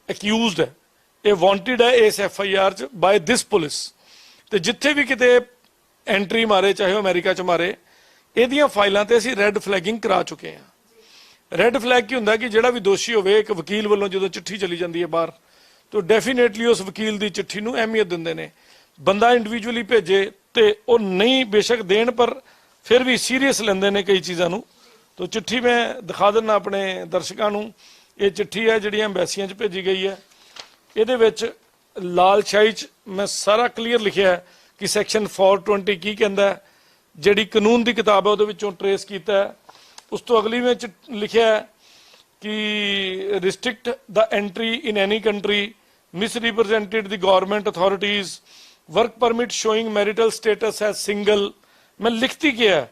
ਅਕਿਊਜ਼ਡ ਹੈ, ਇਹ ਵਾਂਟਿਡ ਹੈ ਇਸ FIR 'ਚ ਬਾਏ ਦਿਸ ਪੁਲਿਸ। ਤੇ ਜਿੱਥੇ ਵੀ ਕਿਤੇ ਐਂਟਰੀ ਮਾਰੇ, ਚਾਹੇ ਉਹ ਅਮਰੀਕਾ 'ਚ ਮਾਰੇ, ਇਹਦੀਆਂ ਫਾਈਲਾਂ ਤੇ ਅਸੀਂ ਰੈੱਡ ਫਲੈਗਿੰਗ ਕਰਾ ਚੁੱਕੇ ਹਾਂ। ਰੈੱਡ ਫਲੈਗ ਕੀ ਹੁੰਦਾ ਕਿ ਜਿਹੜਾ ਵੀ ਦੋਸ਼ੀ ਹੋਵੇ, ਇੱਕ ਵਕੀਲ ਵੱਲੋਂ ਜਦੋਂ ਚਿੱਠੀ ਚਲੀ ਜਾਂਦੀ ਹੈ ਬਾਹਰ, ਤਾਂ ਡੈਫੀਨੇਟਲੀ ਉਸ ਵਕੀਲ ਦੀ ਚਿੱਠੀ ਨੂੰ ਅਹਿਮੀਅਤ ਦਿੰਦੇ ਨੇ। ਬੰਦਾ ਇੰਡੀਵਿਜੂਅਲੀ ਭੇਜੇ ਤੇ ਉਹ ਨਹੀਂ ਬੇਸ਼ੱਕ ਦੇਣ, ਪਰ ਫਿਰ ਵੀ ਸੀਰੀਅਸ ਲੈਂਦੇ ਨੇ ਕਈ ਚੀਜ਼ਾਂ ਨੂੰ। ਤਾਂ ਚਿੱਠੀ ਮੈਂ ਦਿਖਾ ਦਿੰਦਾ ਆਪਣੇ ਦਰਸ਼ਕਾਂ ਨੂੰ। ਇਹ ਚਿੱਠੀ ਹੈ ਜਿਹੜੀਆਂ ਐਮਬੈਸੀਆਂ 'ਚ ਭੇਜੀ ਗਈ ਹੈ। ਇਹਦੇ ਵਿੱਚ ਲਾਲ ਸ਼ਾਹੀ 'ਚ ਮੈਂ ਸਾਰਾ ਕਲੀਅਰ ਲਿਖਿਆ ਹੈ ਕਿ ਸੈਕਸ਼ਨ 420 ਕੀ ਕਹਿੰਦਾ ਹੈ, ਜਿਹੜੀ ਕਾਨੂੰਨ ਦੀ ਕਿਤਾਬ ਹੈ ਉਹਦੇ ਵਿੱਚੋਂ ਟਰੇਸ ਕੀਤਾ ਹੈ। ਉਸ ਤੋਂ ਅਗਲੀ ਵਿੱਚ ਲਿਖਿਆ ਹੈ ਕਿ ਰਿਸਟ੍ਰਿਕਟ ਦਾ ਐਂਟਰੀ ਇਨ ਐਨੀ ਕੰਟਰੀ ਮਿਸਰੀਪ੍ਰੈਜ਼ੈਂਟਡ ਦੀ government authorities, work permit showing marital status है सिंगल। मैं लिखती क्या है,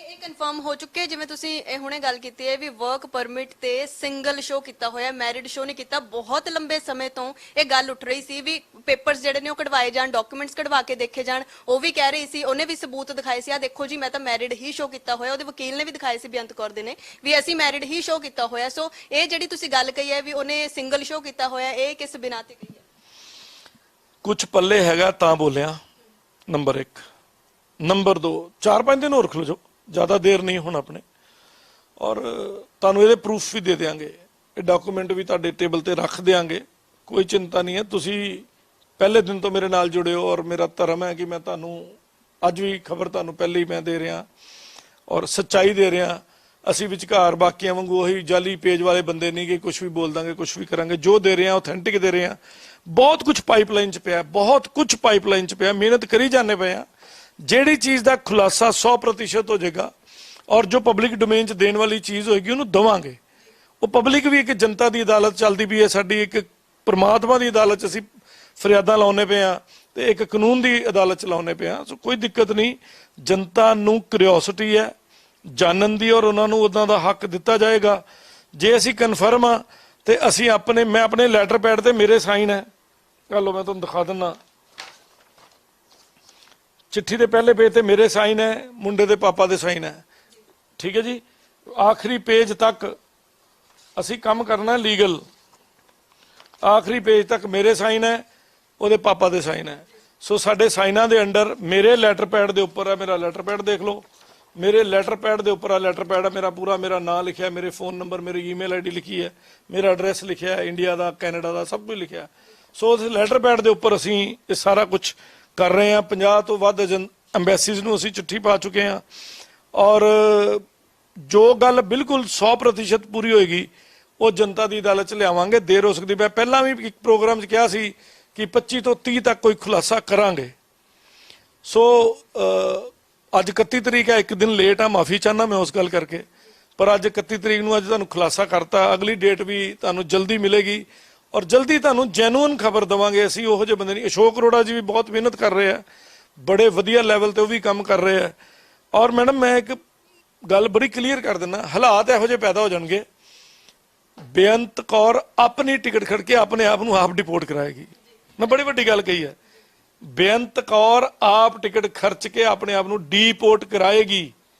एक ਕਨਫਰਮ ਹੋ ਚੁੱਕੇ, ਜਿਵੇਂ ਤੁਸੀਂ ਇਹ ਹੁਣੇ ਗੱਲ ਕੀਤੀ ਹੈ ਵੀ ਵਰਕ ਪਰਮਿਟ ਤੇ ਸਿੰਗਲ ਸ਼ੋ ਕੀਤਾ ਹੋਇਆ, ਮੈਰਿਡ ਸ਼ੋ ਨਹੀਂ ਕੀਤਾ। ਬਹੁਤ ਲੰਬੇ ਸਮੇਂ ਤੋਂ ਇਹ ਗੱਲ ਉੱਠ ਰਹੀ ਸੀ ਵੀ ਪੇਪਰਸ ਜਿਹੜੇ ਨੇ ਉਹ ਕਢਵਾਏ ਜਾਣ, ਡਾਕੂਮੈਂਟਸ ਕਢਵਾ ਕੇ ਦੇਖੇ ਜਾਣ। ਉਹ ਵੀ ਕਹਿ ਰਹੀ ਸੀ, ਉਹਨੇ ਵੀ ਸਬੂਤ ਦਿਖਾਏ ਸੀ, ਆ ਦੇਖੋ ਜੀ ਮੈਂ ਤਾਂ ਮੈਰਿਡ ਹੀ ਸ਼ੋ ਕੀਤਾ ਹੋਇਆ। ਉਹਦੇ ਵਕੀਲ ਨੇ ਵੀ ਦਿਖਾਏ ਸੀ, ਬੇਅੰਤ ਕੌਰ ਦੇ ਨੇ, ਵੀ ਅਸੀਂ ਮੈਰਿਡ ਹੀ ਸ਼ੋ ਕੀਤਾ ਹੋਇਆ। ਸੋ ਇਹ ਜਿਹੜੀ ਤੁਸੀਂ ਗੱਲ ਕਹੀ ਹੈ ਵੀ ਉਹਨੇ ਸਿੰਗਲ ਸ਼ੋ ਕੀਤਾ ਹੋਇਆ, ਇਹ ਕਿਸ ਬਿਨਾਂ ਤੇ ਕਹੀ ਹੈ? ਕੁਝ ਪੱਲੇ ਹੈਗਾ ਤਾਂ ਬੋਲਿਆ, ਨੰਬਰ 1। ਨੰਬਰ 2, 4-5 ਦਿਨ ਹੋਰ ਖਲੋ ਜਾਓ, ਜ਼ਿਆਦਾ ਦੇਰ ਨਹੀਂ ਹੁਣ ਆਪਣੇ, ਔਰ ਤੁਹਾਨੂੰ ਇਹਦੇ ਪ੍ਰੂਫ ਵੀ ਦੇ ਦੇਵਾਂਗੇ, ਇਹ ਡਾਕੂਮੈਂਟ ਵੀ ਤੁਹਾਡੇ ਟੇਬਲ ਤੇ ਰੱਖ ਦੇਵਾਂਗੇ, ਕੋਈ ਚਿੰਤਾ ਨਹੀਂ ਹੈ। ਤੁਸੀਂ ਪਹਿਲੇ ਦਿਨ ਤੋਂ ਮੇਰੇ ਨਾਲ ਜੁੜੇ ਹੋ, ਔਰ ਮੇਰਾ ਧਰਮ ਹੈ ਕਿ ਮੈਂ ਤੁਹਾਨੂੰ ਅੱਜ ਵੀ ਖਬਰ ਤੁਹਾਨੂੰ ਪਹਿਲੇ ਹੀ ਮੈਂ ਦੇ ਰਿਹਾ, ਔਰ ਸੱਚਾਈ ਦੇ ਰਿਹਾ। ਅਸੀਂ ਵਿਚਕਾਰ ਬਾਕੀਆਂ ਵਾਂਗੂ ਉਹੀ ਜਾਲੀ ਪੇਜ ਵਾਲੇ ਬੰਦੇ ਨਹੀਂ ਕਿ ਕੁਝ ਵੀ ਬੋਲ ਦਾਂਗੇ, ਕੁਝ ਵੀ ਕਰਾਂਗੇ। ਜੋ ਦੇ ਰਹੇ ਆ ਆਥੈਂਟਿਕ ਦੇ ਰਹੇ ਆ। ਬਹੁਤ ਕੁਝ ਪਾਈਪਲਾਈਨ 'ਚ ਪਿਆ, ਬਹੁਤ ਕੁਝ ਪਾਈਪਲਾਈਨ 'ਚ ਪਿਆ, ਮਿਹਨਤ ਕਰੀ ਜਾਂਦੇ ਪਏ ਆ। ਜਿਹੜੀ ਚੀਜ਼ ਦਾ ਖੁਲਾਸਾ 100% ਹੋ ਜਾਏਗਾ, ਔਰ ਜੋ ਪਬਲਿਕ ਡੋਮੇਨ 'ਚ ਦੇਣ ਵਾਲੀ ਚੀਜ਼ ਹੋਏਗੀ ਉਹਨੂੰ ਦਵਾਂਗੇ। ਉਹ ਪਬਲਿਕ ਵੀ ਇੱਕ ਜਨਤਾ ਦੀ ਅਦਾਲਤ ਚੱਲਦੀ ਵੀ ਹੈ, ਸਾਡੀ ਇੱਕ ਪਰਮਾਤਮਾ ਦੀ ਅਦਾਲਤ 'ਚ ਅਸੀਂ ਫਰਿਆਦਾਂ ਲਾਉਣੇ ਪਏ ਆ ਤੇ ਇੱਕ ਕਾਨੂੰਨ ਦੀ ਅਦਾਲਤ 'ਚ ਲਾਉਣੇ ਪਏ ਆ। ਸੋ ਕੋਈ ਦਿੱਕਤ ਨਹੀਂ। ਜਨਤਾ ਨੂੰ ਕਿਉਰਿਓਸਿਟੀ ਹੈ ਜਾਣਨ ਦੀ, ਔਰ ਉਹਨਾਂ ਨੂੰ ਉਹਨਾਂ ਦਾ ਹੱਕ ਦਿੱਤਾ ਜਾਏਗਾ। ਜੇ ਅਸੀਂ ਕਨਫਰਮ ਆ ਤੇ ਅਸੀਂ ਮੈਂ ਆਪਣੇ ਲੈਟਰ ਪੈਡ ਤੇ ਮੇਰੇ ਸਾਈਨ ਹੈ, ਕਰ ਲਓ, ਮੈਂ ਤੁਹਾਨੂੰ ਦਿਖਾ ਦਿੰਦਾ। ਚਿੱਠੀ ਦੇ ਪਹਿਲੇ ਪੇਜ ਤੇ ਮੇਰੇ ਸਾਈਨ ਹੈ, ਮੁੰਡੇ ਦੇ ਪਾਪਾ ਦੇ ਸਾਈਨ ਹੈ, ਠੀਕ ਹੈ ਜੀ। ਆਖਰੀ ਪੇਜ ਤੱਕ ਅਸੀਂ ਕੰਮ ਕਰਨਾ ਲੀਗਲ, ਆਖਰੀ ਪੇਜ ਤੱਕ ਮੇਰੇ ਸਾਈਨ ਹੈ, ਉਹਦੇ ਪਾਪਾ ਦੇ ਸਾਈਨ ਹੈ। ਸੋ ਸਾਡੇ ਸਾਈਨਾਂ ਦੇ ਅੰਡਰ ਮੇਰੇ ਲੈਟਰ ਪੈਡ ਦੇ ਉੱਪਰ ਹੈ, ਮੇਰਾ ਲੈਟਰ ਪੈਡ ਦੇਖ ਲਓ, ਮੇਰੇ ਲੈਟਰ ਪੈਡ ਦੇ ਉੱਪਰ ਆ ਲੈਟਰ ਪੈਡ ਹੈ ਮੇਰਾ ਪੂਰਾ, ਮੇਰਾ ਨਾਮ ਲਿਖਿਆ, ਮੇਰੇ ਫੋਨ ਨੰਬਰ, ਮੇਰੀ ਈਮੇਲ ਆਈਡੀ ਲਿਖੀ ਹੈ, ਮੇਰਾ ਐਡਰੈਸ ਲਿਖਿਆ ਹੈ, ਇੰਡੀਆ ਦਾ, ਕੈਨੇਡਾ ਦਾ, ਸਭ ਕੁਝ ਲਿਖਿਆ। ਸੋ ਉਸ ਲੈਟਰ ਪੈਡ ਦੇ ਉੱਪਰ ਅਸੀਂ ਇਹ ਸਾਰਾ ਕੁਝ ਕਰ ਰਹੇ ਹਾਂ। 50 ਤੋਂ ਵੱਧ ਐਮਬੈਸੀਜ਼ ਨੂੰ ਅਸੀਂ ਚਿੱਠੀ ਪਾ ਚੁੱਕੇ ਹਾਂ, ਔਰ ਜੋ ਗੱਲ ਬਿਲਕੁਲ 100% ਪੂਰੀ ਹੋਏਗੀ ਉਹ ਜਨਤਾ ਦੀ ਅਦਾਲਤ 'ਚ ਲਿਆਵਾਂਗੇ। ਦੇਰ ਹੋ ਸਕਦੀ। ਮੈਂ ਪਹਿਲਾਂ ਵੀ ਇੱਕ ਪ੍ਰੋਗਰਾਮ 'ਚ ਕਿਹਾ ਸੀ ਕਿ 25 ਤੋਂ 30 ਤੱਕ ਕੋਈ ਖੁਲਾਸਾ ਕਰਾਂਗੇ। ਸੋ ਅੱਜ 31 ਤਰੀਕ ਹੈ, ਇੱਕ ਦਿਨ ਲੇਟ ਆ, ਮਾਫੀ ਚਾਹੁੰਦਾ ਮੈਂ ਉਸ ਗੱਲ ਕਰਕੇ, ਪਰ ਅੱਜ 31 ਤਰੀਕ ਨੂੰ ਅੱਜ ਤੁਹਾਨੂੰ ਖੁਲਾਸਾ ਕਰਤਾ। ਅਗਲੀ ਡੇਟ ਵੀ ਤੁਹਾਨੂੰ ਜਲਦੀ ਮਿਲੇਗੀ, ਔਰ ਜਲਦੀ ਤੁਹਾਨੂੰ ਜੈਨੂਅਨ ਖਬਰ ਦੇਵਾਂਗੇ। ਅਸੀਂ ਉਹੋ ਜਿਹੇ ਬੰਦੇ ਨਹੀਂ। ਅਸ਼ੋਕ ਅਰੋੜਾ ਜੀ ਵੀ ਬਹੁਤ ਮਿਹਨਤ ਕਰ ਰਹੇ ਆ, ਬੜੇ ਵਧੀਆ ਲੈਵਲ ਤੇ ਉਹ ਵੀ ਕੰਮ ਕਰ ਰਹੇ ਆ। ਔਰ ਮੈਡਮ ਮੈਂ ਇੱਕ ਗੱਲ ਬੜੀ ਕਲੀਅਰ ਕਰ ਦਿੰਦਾ, ਹਾਲਾਤ ਇਹੋ ਜਿਹੇ ਪੈਦਾ ਹੋ ਜਾਣਗੇ, ਬੇਅੰਤ ਕੌਰ ਆਪਣੀ ਟਿਕਟ ਖੜ ਕੇ ਆਪਣੇ ਆਪ ਨੂੰ ਆਪ ਡਿਪੋਰਟ ਕਰਾਏਗੀ। ਮੈਂ ਬੜੀ ਵੱਡੀ ਗੱਲ ਕਹੀ ਹੈ, ਬੇਅੰਤ ਕੌਰ ਆਪ ਟਿਕਟ ਖਰਚ ਕੇ ਆਪਣੇ ਆਪ ਨੂੰ ਡੀਪੋਰਟ ਕਰਾਏਗੀ,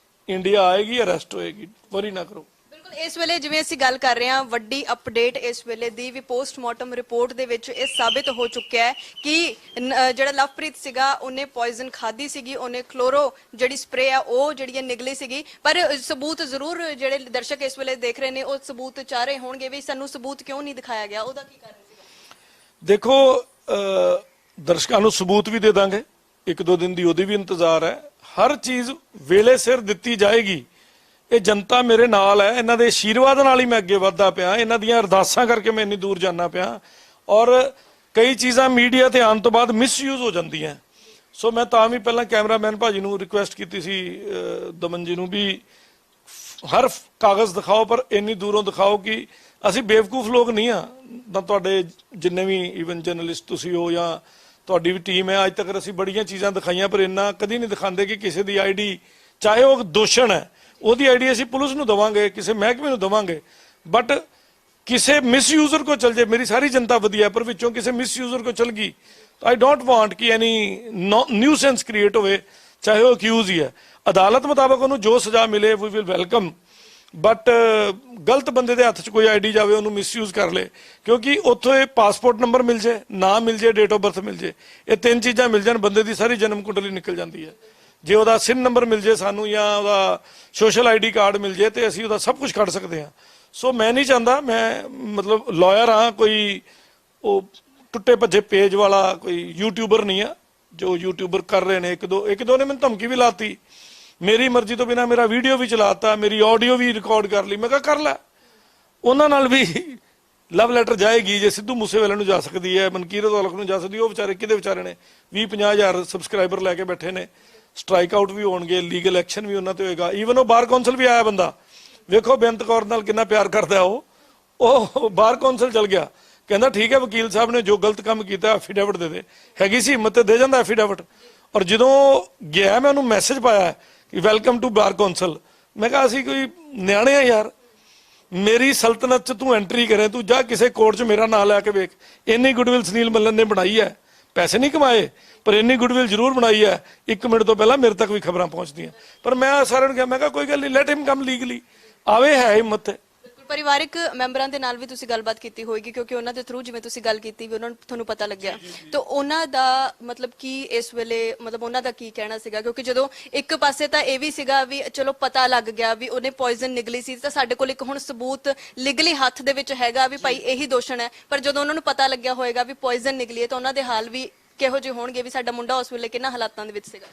ਇੰਡੀਆ ਆਏਗੀ, ਅਰੈਸਟ ਹੋਏਗੀ, ਵਰੀ ਨਾ ਕਰੋ। ਬਿਲਕੁਲ। ਇਸ ਵੇਲੇ ਜਿਵੇਂ ਅਸੀਂ ਗੱਲ ਕਰ ਰਹੇ ਹਾਂ, ਵੱਡੀ ਅਪਡੇਟ ਇਸ ਵੇਲੇ ਦੀ ਵੀ ਪੋਸਟਮਾਰਟਮ ਰਿਪੋਰਟ ਦੇ ਵਿੱਚ ਇਹ ਸਾਬਿਤ ਹੋ ਚੁੱਕਿਆ ਹੈ ਕਿ ਜਿਹੜਾ ਲਵਪ੍ਰੀਤ ਸੀਗਾ ਉਹਨੇ ਪੋਇਜ਼ਨ ਖਾਧੀ ਸੀਗੀ, ਉਹਨੇ ਕਲੋਰੋ ਜਿਹੜੀ ਸਪਰੇ ਆ ਉਹ ਜਿਹੜੀ ਨਿਕਲੀ ਸੀਗੀ। ਪਰ ਸਬੂਤ ਜ਼ਰੂਰ ਜਿਹੜੇ ਦਰਸ਼ਕ ਇਸ ਵੇਲੇ ਦੇਖ ਰਹੇ ਨੇ ਉਹ ਸਬੂਤ ਚਾਹ ਰਹੇ ਹੋਣਗੇ ਵੀ ਸਾਨੂੰ ਸਬੂਤ ਕਿਉਂ ਨਹੀਂ ਦਿਖਾਇਆ ਗਿਆ, ਉਹਦਾ ਕੀ ਕਾਰਨ ਸੀਗਾ? ਦੇਖੋ, ਦਰਸ਼ਕਾਂ ਨੂੰ ਸਬੂਤ ਵੀ ਦੇ ਦਾਂਗੇ, 1-2 ਦਿਨ ਦੀ ਉਹਦੀ ਵੀ ਇੰਤਜ਼ਾਰ ਹੈ। ਹਰ ਚੀਜ਼ ਵੇਲੇ ਸਿਰ ਦਿੱਤੀ ਜਾਏਗੀ। ਇਹ ਜਨਤਾ ਮੇਰੇ ਨਾਲ ਹੈ, ਇਹਨਾਂ ਦੇ ਆਸ਼ੀਰਵਾਦ ਨਾਲ ਹੀ ਮੈਂ ਅੱਗੇ ਵਧਦਾ ਪਿਆ, ਇਹਨਾਂ ਦੀਆਂ ਅਰਦਾਸਾਂ ਕਰਕੇ ਮੈਂ ਇੰਨੀ ਦੂਰ ਜਾਣਾ ਪਿਆ। ਔਰ ਕਈ ਚੀਜ਼ਾਂ ਮੀਡੀਆ ਤੇ ਆਉਣ ਤੋਂ ਬਾਅਦ ਮਿਸਯੂਜ਼ ਹੋ ਜਾਂਦੀਆਂ। ਸੋ ਮੈਂ ਤਾਂ ਵੀ ਪਹਿਲਾਂ ਕੈਮਰਾਮੈਨ ਭਾਜੀ ਨੂੰ ਰਿਕੁਐਸਟ ਕੀਤੀ ਸੀ, ਦਮਨ ਜੀ ਨੂੰ, ਵੀ ਹਰ ਕਾਗਜ਼ ਦਿਖਾਓ ਪਰ ਇੰਨੀ ਦੂਰੋਂ ਦਿਖਾਓ ਕਿ ਅਸੀਂ ਬੇਵਕੂਫ ਲੋਕ ਨਹੀਂ ਆ। ਤਾਂ ਤੁਹਾਡੇ ਜਿੰਨੇ ਵੀ ਈਵਨ ਜਰਨਲਿਸਟ ਤੁਸੀਂ ਹੋ ਜਾਂ ਤੁਹਾਡੀ ਵੀ ਟੀਮ ਹੈ, ਅੱਜ ਤੱਕ ਅਸੀਂ ਬੜੀਆਂ ਚੀਜ਼ਾਂ ਦਿਖਾਈਆਂ, ਪਰ ਇੰਨਾ ਕਦੀ ਨਹੀਂ ਦਿਖਾਉਂਦੇ ਕਿ ਕਿਸੇ ਦੀ ਆਈਡੀ, ਚਾਹੇ ਉਹ ਦੋਸ਼ਣ ਹੈ, ਉਹਦੀ ਆਈਡੀ ਅਸੀਂ ਪੁਲਿਸ ਨੂੰ ਦੇਵਾਂਗੇ, ਕਿਸੇ ਮਹਿਕਮੇ ਨੂੰ ਦੇਵਾਂਗੇ, ਬਟ ਕਿਸੇ ਮਿਸਯੂਜ਼ਰ ਕੋ ਚਲ ਜਾਏ। ਮੇਰੀ ਸਾਰੀ ਜਨਤਾ ਵਧੀਆ, ਪਰ ਵਿੱਚੋਂ ਕਿਸੇ ਮਿਸਯੂਜ਼ਰ ਕੋ ਚਲ ਗਈ, ਆਈ ਡੋਂਟ ਵਾਂਟ ਕਿ ਐਨੀ ਨਿਊਸੈਂਸ ਕ੍ਰੀਏਟ ਹੋਵੇ, ਚਾਹੇ ਉਹ ਅਕਿਊਜ਼ ਹੀ ਹੈ। ਅਦਾਲਤ ਮੁਤਾਬਕ ਉਹਨੂੰ ਜੋ ਸਜ਼ਾ ਮਿਲੇ ਵੀ ਵਿਲ ਵੈਲਕਮ, ਬਟ ਗਲਤ ਬੰਦੇ ਦੇ ਹੱਥ 'ਚ ਕੋਈ ਆਈਡੀ ਜਾਵੇ, ਉਹਨੂੰ ਮਿਸਯੂਜ਼ ਕਰ ਲੇ, ਕਿਉਂਕਿ ਉੱਥੋਂ ਇਹ ਪਾਸਪੋਰਟ ਨੰਬਰ ਮਿਲ ਜੇ, ਨਾਮ ਮਿਲ ਜੇ, ਡੇਟ ਆਫ ਬਰਥ ਮਿਲ ਜੇ, ਇਹ 3 ਚੀਜ਼ਾਂ ਮਿਲ ਜਾਣ, ਬੰਦੇ ਦੀ ਸਾਰੀ ਜਨਮ ਕੁੰਡਲੀ ਨਿਕਲ ਜਾਂਦੀ ਹੈ। ਜੇ ਉਹਦਾ ਸਿਨ ਨੰਬਰ ਮਿਲ ਜੇ ਸਾਨੂੰ, ਜਾਂ ਉਹਦਾ ਸੋਸ਼ਲ ਆਈਡੀ ਕਾਰਡ ਮਿਲ ਜੇ, ਤੇ ਅਸੀਂ ਉਹਦਾ ਸਭ ਕੁਝ ਕੱਢ ਸਕਦੇ ਹਾਂ। ਸੋ ਮੈਂ ਨਹੀਂ ਚਾਹੁੰਦਾ, ਮੈਂ ਮਤਲਬ ਲਾਇਰ ਹਾਂ, ਕੋਈ ਉਹ ਟੁੱਟੇ ਭੱਜੇ ਪੇਜ ਵਾਲਾ ਕੋਈ ਯੂਟਿਊਬਰ ਨਹੀਂ ਆ। ਜੋ ਯੂਟਿਊਬਰ ਕਰ ਰਹੇ ਨੇ, ਇੱਕ ਦੋ ਨੇ ਮੈਨੂੰ ਧਮਕੀ ਵੀ ਲਾਤੀ, ਮੇਰੀ ਮਰਜ਼ੀ ਤੋਂ ਬਿਨਾਂ ਮੇਰਾ ਵੀਡੀਓ ਵੀ ਚਲਾਤਾ, ਮੇਰੀ ਆਡੀਓ ਵੀ ਰਿਕਾਰਡ ਕਰ ਲਈ। ਮੈਂ ਕਿਹਾ ਕਰ ਲੈ, ਉਹਨਾਂ ਨਾਲ ਵੀ ਲਵ ਲੈਟਰ ਜਾਏਗੀ। ਜੇ ਸਿੱਧੂ ਮੂਸੇਵਾਲੇ ਨੂੰ ਜਾ ਸਕਦੀ ਹੈ, ਮਨਕੀਰਤ ਔਲਖ ਨੂੰ ਜਾ ਸਕਦੀ, ਉਹ ਵਿਚਾਰੇ ਕਿਹਦੇ ਵਿਚਾਰੇ ਨੇ 20-50 ਹਜ਼ਾਰ ਸਬਸਕ੍ਰਾਈਬਰ ਲੈ ਕੇ ਬੈਠੇ ਨੇ। ਸਟ੍ਰਾਈਕ ਆਊਟ ਵੀ ਹੋਣਗੇ, ਲੀਗਲ ਐਕਸ਼ਨ ਵੀ ਉਹਨਾਂ ਤੇ ਹੋਏਗਾ। ਈਵਨ ਉਹ ਬਾਰ ਕੌਂਸਲ ਵੀ ਆਇਆ ਬੰਦਾ, ਵੇਖੋ ਬੇਅੰਤ ਕੌਰ ਨਾਲ ਕਿੰਨਾ ਪਿਆਰ ਕਰਦਾ ਉਹ ਬਾਰ ਕੌਂਸਲ ਚਲ ਗਿਆ, ਕਹਿੰਦਾ ਠੀਕ ਹੈ ਵਕੀਲ ਸਾਹਿਬ ਨੇ ਜੋ ਗਲਤ ਕੰਮ ਕੀਤਾ ਐਫੀਡੇਵਿਟ ਦੇ ਦੇ। ਹੈਗੀ ਸੀ ਹਿੰਮਤ ਤੇ ਦੇ ਜਾਂਦਾ ਐਫੀਡੇਵਿਟ। ਔਰ ਜਦੋਂ ਗਿਆ ਮੈਂ ਉਹਨੂੰ ਮੈਸੇਜ ਪਾਇਆ ਕਿ ਵੈਲਕਮ ਟੂ ਬਾਰ ਕੌਂਸਲ, ਮੈਂ ਕਿਹਾ ਅਸੀਂ ਕੋਈ ਨਿਆਣੇ ਆ ਯਾਰ, ਮੇਰੀ ਸਲਤਨਤ 'ਚ ਤੂੰ ਐਂਟਰੀ ਕਰੇ, ਤੂੰ ਜਾ ਕਿਸੇ ਕੋਰਟ 'ਚ ਮੇਰਾ ਨਾਂ ਲੈ ਕੇ ਵੇਖ। ਇੰਨੀ ਗੁੱਡਵਿਲ ਸੁਨੀਲ ਮੱਲਨ ਨੇ ਬਣਾਈ ਹੈ, ਪੈਸੇ ਨਹੀਂ ਕਮਾਏ ਪਰ ਇੰਨੀ ਗੁੱਡਵਿਲ ਜ਼ਰੂਰ ਬਣਾਈ ਹੈ। 1 ਮਿੰਟ ਤੋਂ ਪਹਿਲਾਂ ਮੇਰੇ ਤੱਕ ਵੀ ਖਬਰਾਂ ਪਹੁੰਚਦੀਆਂ। ਪਰ ਮੈਂ ਸਾਰਿਆਂ ਨੂੰ ਕਿਹਾ, ਮੈਂ ਕਿਹਾ ਕੋਈ ਗੱਲ ਨਹੀਂ, ਲੈਟ ਹਿਮ ਕਮ ਲੀਗਲੀ, ਆਵੇ, ਹੈ ਹਿੰਮਤ ਹੈ। ਪਰਿਵਾਰਿਕ ਮੈਂਬਰਾਂ ਦੇ ਨਾਲ ਵੀ ਤੁਸੀਂ ਗੱਲਬਾਤ ਕੀਤੀ ਹੋਏਗੀ, ਕਿਉਂਕਿ ਉਹਨਾਂ ਦੇ ਥਰੂ ਜਿਵੇਂ ਤੁਸੀਂ ਗੱਲ ਕੀਤੀ ਵੀ ਉਹਨਾਂ ਨੂੰ ਤੁਹਾਨੂੰ ਪਤਾ ਲੱਗਿਆ, ਤਾਂ ਉਹਨਾਂ ਦਾ ਮਤਲਬ ਕੀ ਇਸ ਵੇਲੇ ਮਤਲਬ ਉਹਨਾਂ ਦਾ ਕੀ ਕਹਿਣਾ ਸੀਗਾ? ਕਿਉਂਕਿ ਜਦੋਂ ਇੱਕ ਪਾਸੇ ਤਾਂ ਇਹ ਵੀ ਸੀਗਾ ਵੀ ਚਲੋ ਪਤਾ ਲੱਗ ਗਿਆ ਵੀ ਉਹਨੇ ਪੋਇਜ਼ਨ ਨਿਗਲੀ ਸੀ, ਤਾਂ ਸਾਡੇ ਕੋਲ ਇੱਕ ਹੁਣ ਸਬੂਤ ਲੀਗਲੀ ਹੱਥ ਦੇ ਵਿੱਚ ਹੈਗਾ ਵੀ ਭਾਈ ਇਹੀ ਦੋਸ਼ਣ ਹੈ, ਪਰ ਜਦੋਂ ਉਹਨਾਂ ਨੂੰ ਪਤਾ ਲੱਗਿਆ ਹੋਏਗਾ ਵੀ ਪੋਇਜ਼ਨ ਨਿਕਲੀ ਹੈ ਤਾਂ ਉਹਨਾਂ ਦੇ ਹਾਲ ਵੀ ਕਿਹੋ ਜਿਹੇ ਹੋਣਗੇ ਵੀ ਸਾਡਾ ਮੁੰਡਾ ਉਸ ਵੇਲੇ ਕਿੰਨਾ ਹਾਲਾਤਾਂ ਦੇ ਵਿੱਚ ਸੀਗਾ?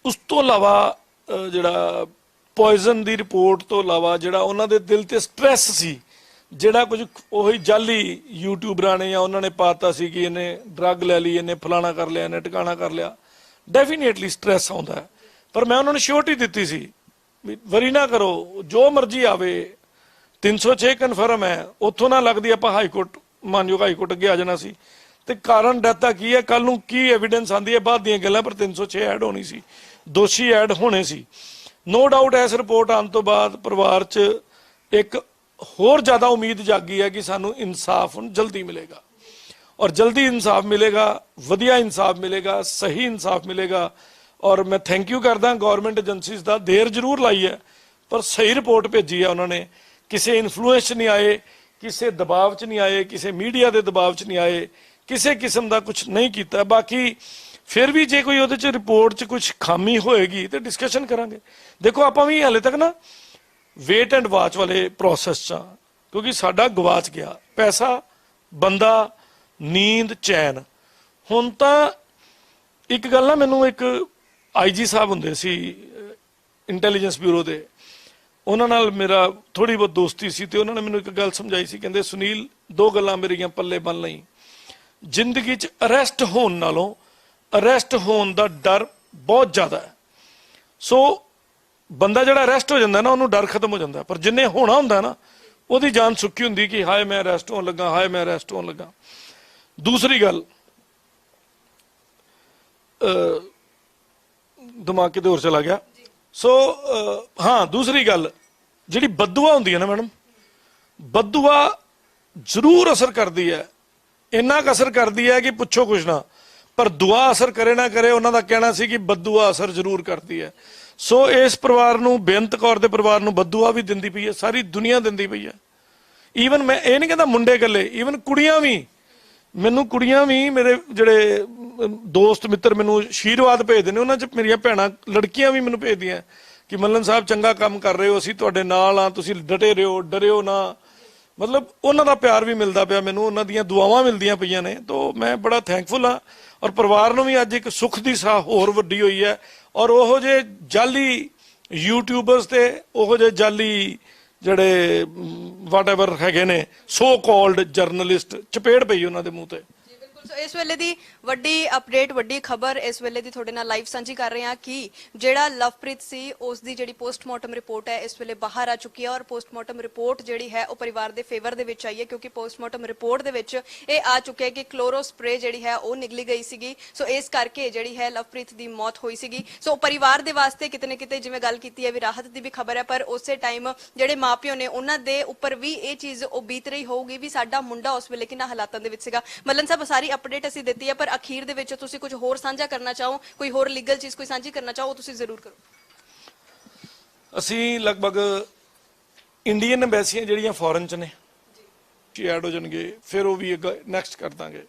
ਉਸ ਤੋਂ ਇਲਾਵਾ ਜਿਹੜਾ ਪੋਇਜ਼ਨ ਦੀ ਰਿਪੋਰਟ ਤੋਂ ਇਲਾਵਾ ਜਿਹੜਾ ਉਹਨਾਂ ਦੇ ਦਿਲ ਤੇ ਸਟ੍ਰੈਸ ਸੀ, ਜਿਹੜਾ ਕੁਝ ਉਹੀ ਜਾਲੀ ਯੂਟਿਊਬਰਾਂ ਨੇ ਜਾਂ ਉਹਨਾਂ ਨੇ ਪਾਤਾ ਸੀ ਕਿ ਇਹਨੇ ਡਰੱਗ ਲੈ ਲਈ, ਇਹਨੇ ਫਲਾਣਾ ਕਰ ਲਿਆ, ਇਹਨੇ ਟਿਕਾਣਾ ਕਰ ਲਿਆ, ਡੈਫੀਨੇਟਲੀ ਸਟ੍ਰੈਸ ਆਉਂਦਾ ਹੈ। ਪਰ ਮੈਂ ਉਹਨਾਂ ਨੂੰ ਸ਼ੋਰਟੀ ਦਿੱਤੀ ਸੀ ਵੀ ਵਰੀ ਨਾ ਕਰੋ, ਜੋ ਮਰਜ਼ੀ ਆਵੇ, 306 ਕਨਫਰਮ ਹੈ, ਉੱਥੋਂ ਨਾ ਲੱਗਦੀ ਆਪਾਂ ਹਾਈ ਕੋਰਟ, ਮਾਨਯੋਗ ਹਾਈ ਕੋਰਟ ਅੱਗੇ ਆ ਜਾਣਾ ਸੀ। ਤੇ ਕਾਰਨ ਡੈਥ ਦਾ ਕੀ ਹੈ, ਕੱਲ ਨੂੰ ਕੀ ਐਵੀਡੈਂਸ ਆਂਦੀ ਹੈ ਬਾਅਦ ਦੀਆਂ ਗੱਲਾਂ, ਪਰ 306 ਐਡ ਹੋਣੀ ਸੀ, ਦੋਸ਼ੀ ਐਡ ਹੋਣੇ ਸੀ। ਨੋ ਡਾਊਟ ਇਸ ਰਿਪੋਰਟ ਆਉਣ ਤੋਂ ਬਾਅਦ ਪਰਿਵਾਰ 'ਚ ਇੱਕ ਹੋਰ ਜ਼ਿਆਦਾ ਉਮੀਦ ਜਾਗੀ ਹੈ ਕਿ ਸਾਨੂੰ ਇਨਸਾਫ ਹੁਣ ਜਲਦੀ ਮਿਲੇਗਾ, ਔਰ ਜਲਦੀ ਇਨਸਾਫ ਮਿਲੇਗਾ, ਵਧੀਆ ਇਨਸਾਫ ਮਿਲੇਗਾ, ਸਹੀ ਇਨਸਾਫ ਮਿਲੇਗਾ। ਔਰ ਮੈਂ ਥੈਂਕ ਯੂ ਕਰਦਾ ਗਵਰਨਮੈਂਟ ਏਜੰਸੀਜ਼ ਦਾ, ਦੇਰ ਜ਼ਰੂਰ ਲਾਈ ਹੈ ਪਰ ਸਹੀ ਰਿਪੋਰਟ ਭੇਜੀ ਹੈ ਉਹਨਾਂ ਨੇ। ਕਿਸੇ ਇਨਫਲੂਐਂਸ 'ਚ ਨਹੀਂ ਆਏ, ਕਿਸੇ ਦਬਾਅ 'ਚ ਨਹੀਂ ਆਏ, ਕਿਸੇ ਮੀਡੀਆ ਦੇ ਦਬਾਅ 'ਚ ਨਹੀਂ ਆਏ, ਕਿਸੇ ਕਿਸਮ ਦਾ ਕੁਝ ਨਹੀਂ ਕੀਤਾ। ਬਾਕੀ ਫਿਰ ਵੀ ਜੇ ਕੋਈ ਉਹਦੇ 'ਚ ਰਿਪੋਰਟ 'ਚ ਕੁਝ ਖਾਮੀ ਹੋਏਗੀ ਤੇ ਡਿਸਕਸ਼ਨ ਕਰਾਂਗੇ। ਦੇਖੋ ਆਪਾਂ ਵੀ ਹਾਲੇ ਤੱਕ ਨਾ ਵੇਟ ਐਂਡ ਵਾਚ ਵਾਲੇ ਪ੍ਰੋਸੈਸ 'ਚ, ਕਿਉਂਕਿ ਸਾਡਾ ਗਵਾਚ ਗਿਆ ਪੈਸਾ, ਬੰਦਾ, ਨੀਂਦ, ਚੈਨ। ਹੁਣ ਤਾਂ ਇੱਕ ਗੱਲ ਨਾ, ਮੈਨੂੰ ਇੱਕ IG ਸਾਹਿਬ ਹੁੰਦੇ ਸੀ ਇੰਟੈਲੀਜੈਂਸ ਬਿਊਰੋ ਦੇ, ਉਹਨਾਂ ਨਾਲ ਮੇਰਾ ਥੋੜੀ ਬਹੁਤ ਦੋਸਤੀ ਸੀ, ਤੇ ਉਹਨਾਂ ਨੇ ਮੈਨੂੰ ਇੱਕ ਗੱਲ ਸਮਝਾਈ ਸੀ, ਕਹਿੰਦੇ ਸੁਨੀਲ 2 ਗੱਲਾਂ ਮੇਰੀਆਂ ਪੱਲੇ ਬੰਨ ਲਈ, ਜ਼ਿੰਦਗੀ 'ਚ ਅਰੈਸਟ ਹੋਣ ਨਾਲੋਂ ਅਰੈਸਟ ਹੋਣ ਦਾ ਡਰ ਬਹੁਤ ਜ਼ਿਆਦਾ ਹੈ। ਸੋ ਬੰਦਾ ਜਿਹੜਾ ਅਰੈਸਟ ਹੋ ਜਾਂਦਾ ਨਾ, ਉਹਨੂੰ ਡਰ ਖਤਮ ਹੋ ਜਾਂਦਾ, ਪਰ ਜਿੰਨੇ ਹੋਣਾ ਹੁੰਦਾ ਨਾ ਉਹਦੀ ਜਾਨ ਸੁੱਕੀ ਹੁੰਦੀ ਕਿ ਹਾਏ ਮੈਂ ਅਰੈਸਟ ਹੋਣ ਲੱਗਾ, ਹਾਏ ਮੈਂ ਅਰੈਸਟ ਹੋਣ ਲੱਗਾ। ਦੂਸਰੀ ਗੱਲ, ਦਿਮਾਗ ਕਿਤੇ ਹੋਰ ਚਲਾ ਗਿਆ। ਸੋ ਹਾਂ, ਦੂਸਰੀ ਗੱਲ ਜਿਹੜੀ ਬਦਦੁਆ ਹੁੰਦੀ ਹੈ ਨਾ ਮੈਡਮ, ਬਦਦੁਆ ਜ਼ਰੂਰ ਅਸਰ ਕਰਦੀ ਹੈ, ਇੰਨਾ ਕੁ ਅਸਰ ਕਰਦੀ ਹੈ ਕਿ ਪੁੱਛੋ ਕੁਛ ਨਾ। ਪਰ ਦੁਆ ਅਸਰ ਕਰੇ ਨਾ ਕਰੇ, ਉਹਨਾਂ ਦਾ ਕਹਿਣਾ ਸੀ ਕਿ ਬਦਦੁਆ ਅਸਰ ਜ਼ਰੂਰ ਕਰਦੀ ਹੈ। ਸੋ ਇਸ ਪਰਿਵਾਰ ਨੂੰ, ਬੇਅੰਤ ਕੌਰ ਦੇ ਪਰਿਵਾਰ ਨੂੰ ਬਦਦੁਆ ਵੀ ਦਿੰਦੀ ਪਈ ਹੈ, ਸਾਰੀ ਦੁਨੀਆ ਦਿੰਦੀ ਪਈ ਹੈ। ਈਵਨ ਮੈਂ ਇਹ ਨਹੀਂ ਕਹਿੰਦਾ ਮੁੰਡੇ ਇਕੱਲੇ, ਈਵਨ ਕੁੜੀਆਂ ਵੀ, ਮੈਨੂੰ ਕੁੜੀਆਂ ਵੀ, ਮੇਰੇ ਜਿਹੜੇ ਦੋਸਤ ਮਿੱਤਰ ਮੈਨੂੰ ਆਸ਼ੀਰਵਾਦ ਭੇਜਦੇ ਨੇ, ਉਹਨਾਂ 'ਚ ਮੇਰੀਆਂ ਭੈਣਾਂ ਲੜਕੀਆਂ ਵੀ ਮੈਨੂੰ ਭੇਜਦੀਆਂ ਕਿ ਮੱਲਨ ਸਾਹਿਬ ਚੰਗਾ ਕੰਮ ਕਰ ਰਹੇ ਹੋ, ਅਸੀਂ ਤੁਹਾਡੇ ਨਾਲ ਆ, ਤੁਸੀਂ ਡਟੇ ਰਹੋ, ਡਰਿਓ ਨਾ। ਮਤਲਬ ਉਹਨਾਂ ਦਾ ਪਿਆਰ ਵੀ ਮਿਲਦਾ ਪਿਆ ਮੈਨੂੰ, ਉਹਨਾਂ ਦੀਆਂ ਦੁਆਵਾਂ ਮਿਲਦੀਆਂ ਪਈਆਂ ਨੇ, ਤਾਂ ਮੈਂ ਬੜਾ ਥੈਂਕਫੁਲ ਹਾਂ। ਔਰ ਪਰਿਵਾਰ ਨੂੰ ਵੀ ਅੱਜ ਇੱਕ ਸੁੱਖ ਦੀ ਸਾਹ ਹੋਰ ਵੱਡੀ ਹੋਈ ਹੈ। ਔਰ ਉਹੋ ਜਿਹੇ ਜਾਲੀ ਯੂਟਿਊਬਰਸ ਤੇ ਉਹੋ ਜਿਹੇ ਜਾਲੀ ਜਿਹੜੇ ਵਾਟ ਐਵਰ ਹੈਗੇ ਨੇ ਸੋ ਕਾਲਡ ਜਰਨਲਿਸਟ, ਚਪੇੜ ਪਈ ਉਹਨਾਂ ਦੇ ਮੂੰਹ ਤੇ। ਸੋ ਇਸ ਵੇਲੇ ਦੀ ਵੱਡੀ ਅਪਡੇਟ, ਵੱਡੀ ਖਬਰ ਇਸ ਵੇਲੇ ਦੀ ਤੁਹਾਡੇ ਨਾਲ ਲਾਈਵ ਸਾਂਝੀ ਕਰ ਰਹੇ ਹਾਂ ਕਿ ਜਿਹੜਾ ਲਵਪ੍ਰੀਤ ਸੀ ਉਸ ਦੀ ਜਿਹੜੀ ਪੋਸਟਮਾਰਟਮ ਰਿਪੋਰਟ ਹੈ ਇਸ ਵੇਲੇ ਬਾਹਰ ਆ ਚੁੱਕੀ ਹੈ, ਔਰ ਪੋਸਟਮਾਰਟਮ ਰਿਪੋਰਟ ਜਿਹੜੀ ਹੈ ਉਹ ਪਰਿਵਾਰ ਦੇ ਫੇਵਰ ਦੇ ਵਿੱਚ ਆਈ ਹੈ, ਕਿਉਂਕਿ ਪੋਸਟਮਾਰਟਮ ਰਿਪੋਰਟ ਦੇ ਵਿੱਚ ਇਹ ਆ ਚੁੱਕਿਆ ਕਿ ਕਲੋਰੋ ਸਪਰੇ ਜਿਹੜੀ ਹੈ ਉਹ ਨਿਕਲੀ ਗਈ ਸੀਗੀ। ਸੋ ਇਸ ਕਰਕੇ ਜਿਹੜੀ ਹੈ ਲਵਪ੍ਰੀਤ ਦੀ ਮੌਤ ਹੋਈ ਸੀਗੀ। ਸੋ ਪਰਿਵਾਰ ਦੇ ਵਾਸਤੇ ਕਿਤੇ ਨਾ ਕਿਤੇ ਜਿਵੇਂ ਗੱਲ ਕੀਤੀ ਹੈ ਵੀ ਰਾਹਤ ਦੀ ਵੀ ਖਬਰ ਹੈ, ਪਰ ਉਸੇ ਟਾਈਮ ਜਿਹੜੇ ਮਾਪਿਓ ਨੇ ਉਹਨਾਂ ਦੇ ਉੱਪਰ ਵੀ ਇਹ ਚੀਜ਼ ਉਹ ਬੀਤ ਰਹੀ ਹੋਊਗੀ ਵੀ ਸਾਡਾ ਮੁੰਡਾ ਉਸ ਵੇਲੇ ਕਿੰਨਾ ਹਾਲਾਤਾਂ ਦੇ ਵਿੱਚ ਸੀਗਾ। ਮੱਲਨ ਸਾਹਿਬ, ਸਾਰੀ ਅਪਡੇਟ ਅਸੀਂ ਦਿੱਤੀ ਹੈ, ਪਰ ਅਖੀਰ ਦੇ ਵਿੱਚ ਤੁਸੀਂ ਕੁਝ ਹੋਰ ਸਾਂਝਾ ਕਰਨਾ ਚਾਹੋ, ਕੋਈ ਹੋਰ ਲੀਗਲ ਚੀਜ਼ ਕੋਈ ਸਾਂਝੀ ਕਰਨਾ ਚਾਹੋ, ਤੁਸੀਂ ਜ਼ਰੂਰ ਕਰੋ। ਅਸੀਂ ਲਗਭਗ ਇੰਡੀਅਨ ਐਮਬੈਸੀਆਂ ਜਿਹੜੀਆਂ ਫੋਰਨ 'ਚ ਨੇ ਐਡ ਹੋ ਜਾਣਗੇ, ਫਿਰ ਉਹ ਵੀ ਨੈਕਸਟ ਕਰ ਦਾਂਗੇ।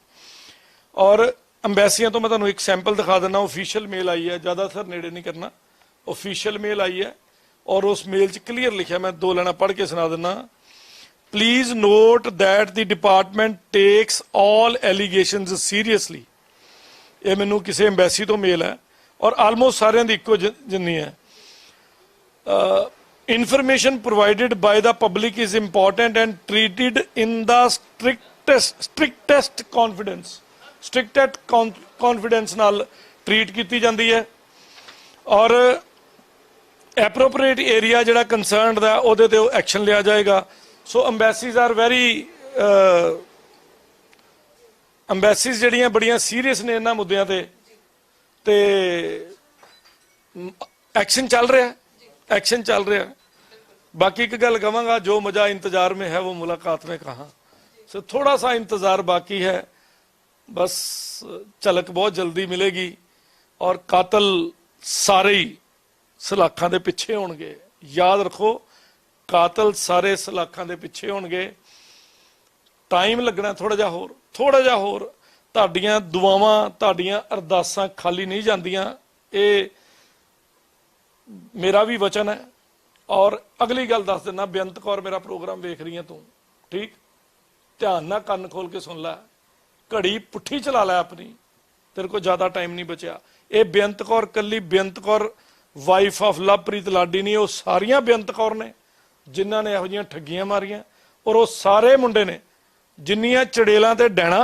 ਔਰ ਐਮਬੈਸੀਆਂ ਤੋਂ ਮੈਂ ਤੁਹਾਨੂੰ ਇੱਕ ਸੈਂਪਲ ਦਿਖਾ ਦਿੰਦਾ, ਆਫੀਸ਼ੀਅਲ ਮੇਲ ਆਈ ਹੈ, ਜ਼ਿਆਦਾਤਰ ਨੇੜੇ ਨਹੀਂ ਕਰਨਾ, ਆਫੀਸ਼ੀਅਲ ਮੇਲ ਆਈ ਹੈ, ਔਰ ਉਸ ਮੇਲ 'ਚ ਕਲੀਅਰ ਲਿਖਿਆ, ਮੈਂ 2 ਲਾਈਨਾਂ ਪੜ੍ਹ ਕੇ ਸੁਣਾ ਦਿੰਦਾ। Please note that the department takes all allegations seriously. ਇਹ ਮੈਨੂੰ ਕਿਸੇ ਐਮਬੈਸੀ ਤੋਂ ਮੇਲ ਹੈ, ਔਰ ਆਲਮੋਸਟ ਸਾਰਿਆਂ ਦੀ ਇੱਕੋ ਜਿੰਨੀ ਹੈ। Information provided by the public is important and treated in the strictest confidence. Strictest confidence ਨਾਲ ਟ੍ਰੀਟ ਕੀਤੀ ਜਾਂਦੀ ਹੈ, ਔਰ appropriate area ਜਿਹੜਾ ਕੰਸਰਨਡ ਦਾ ਉਹਦੇ ਤੇ ਐਕਸ਼ਨ ਲਿਆ ਜਾਏਗਾ। ਸੋ ਐਮਬੈਸੀਜ਼ ਆਰ ਵੈਰੀ, ਐਮਬੈਸੀਜ਼ ਜਿਹੜੀਆਂ ਬੜੀਆਂ ਸੀਰੀਅਸ ਨੇ ਇਹਨਾਂ ਮੁੱਦਿਆਂ ਤੇ ਐਕਸ਼ਨ ਚੱਲ ਰਿਹਾ, ਐਕਸ਼ਨ ਚੱਲ ਰਿਹਾ। बाकी एक गल कहूँगा, जो मजा इंतजार में है वो मुलाकात में कहाँ। सो थोड़ा सा इंतजार बाकी है, बस झलक बहुत जल्दी मिलेगी। और कातल सारे ही सलाखां दे पिछे होणगे, याद रखो, कातल सारे सलाखां दे पिछे होणगे। टाइम लगना थोड़ा जिहा होर। तुहाडीआं दुआवां, तुहाडीआं अरदासां खाली नहीं जांदियां, ये मेरा भी वचन है। और अगली गल दस दिना, बेअंत कौर मेरा प्रोग्राम वेख रही है तू, ठीक, ध्यान ना कन्न खोल के सुन लै, घड़ी पुट्ठी चला लै अपनी, तेरे को ज्यादा टाइम नहीं बचा। ये बेअंत कौर कली बेअंत कौर वाइफ ऑफ लवप्रीत लाडी नहीं, वो सारियां बेअंत कौर ने जिन्हां ने इहो जिहियां ठगियां मारियां। और वो सारे मुंडे ने जिन्नियां चड़ेलां ते डैणा,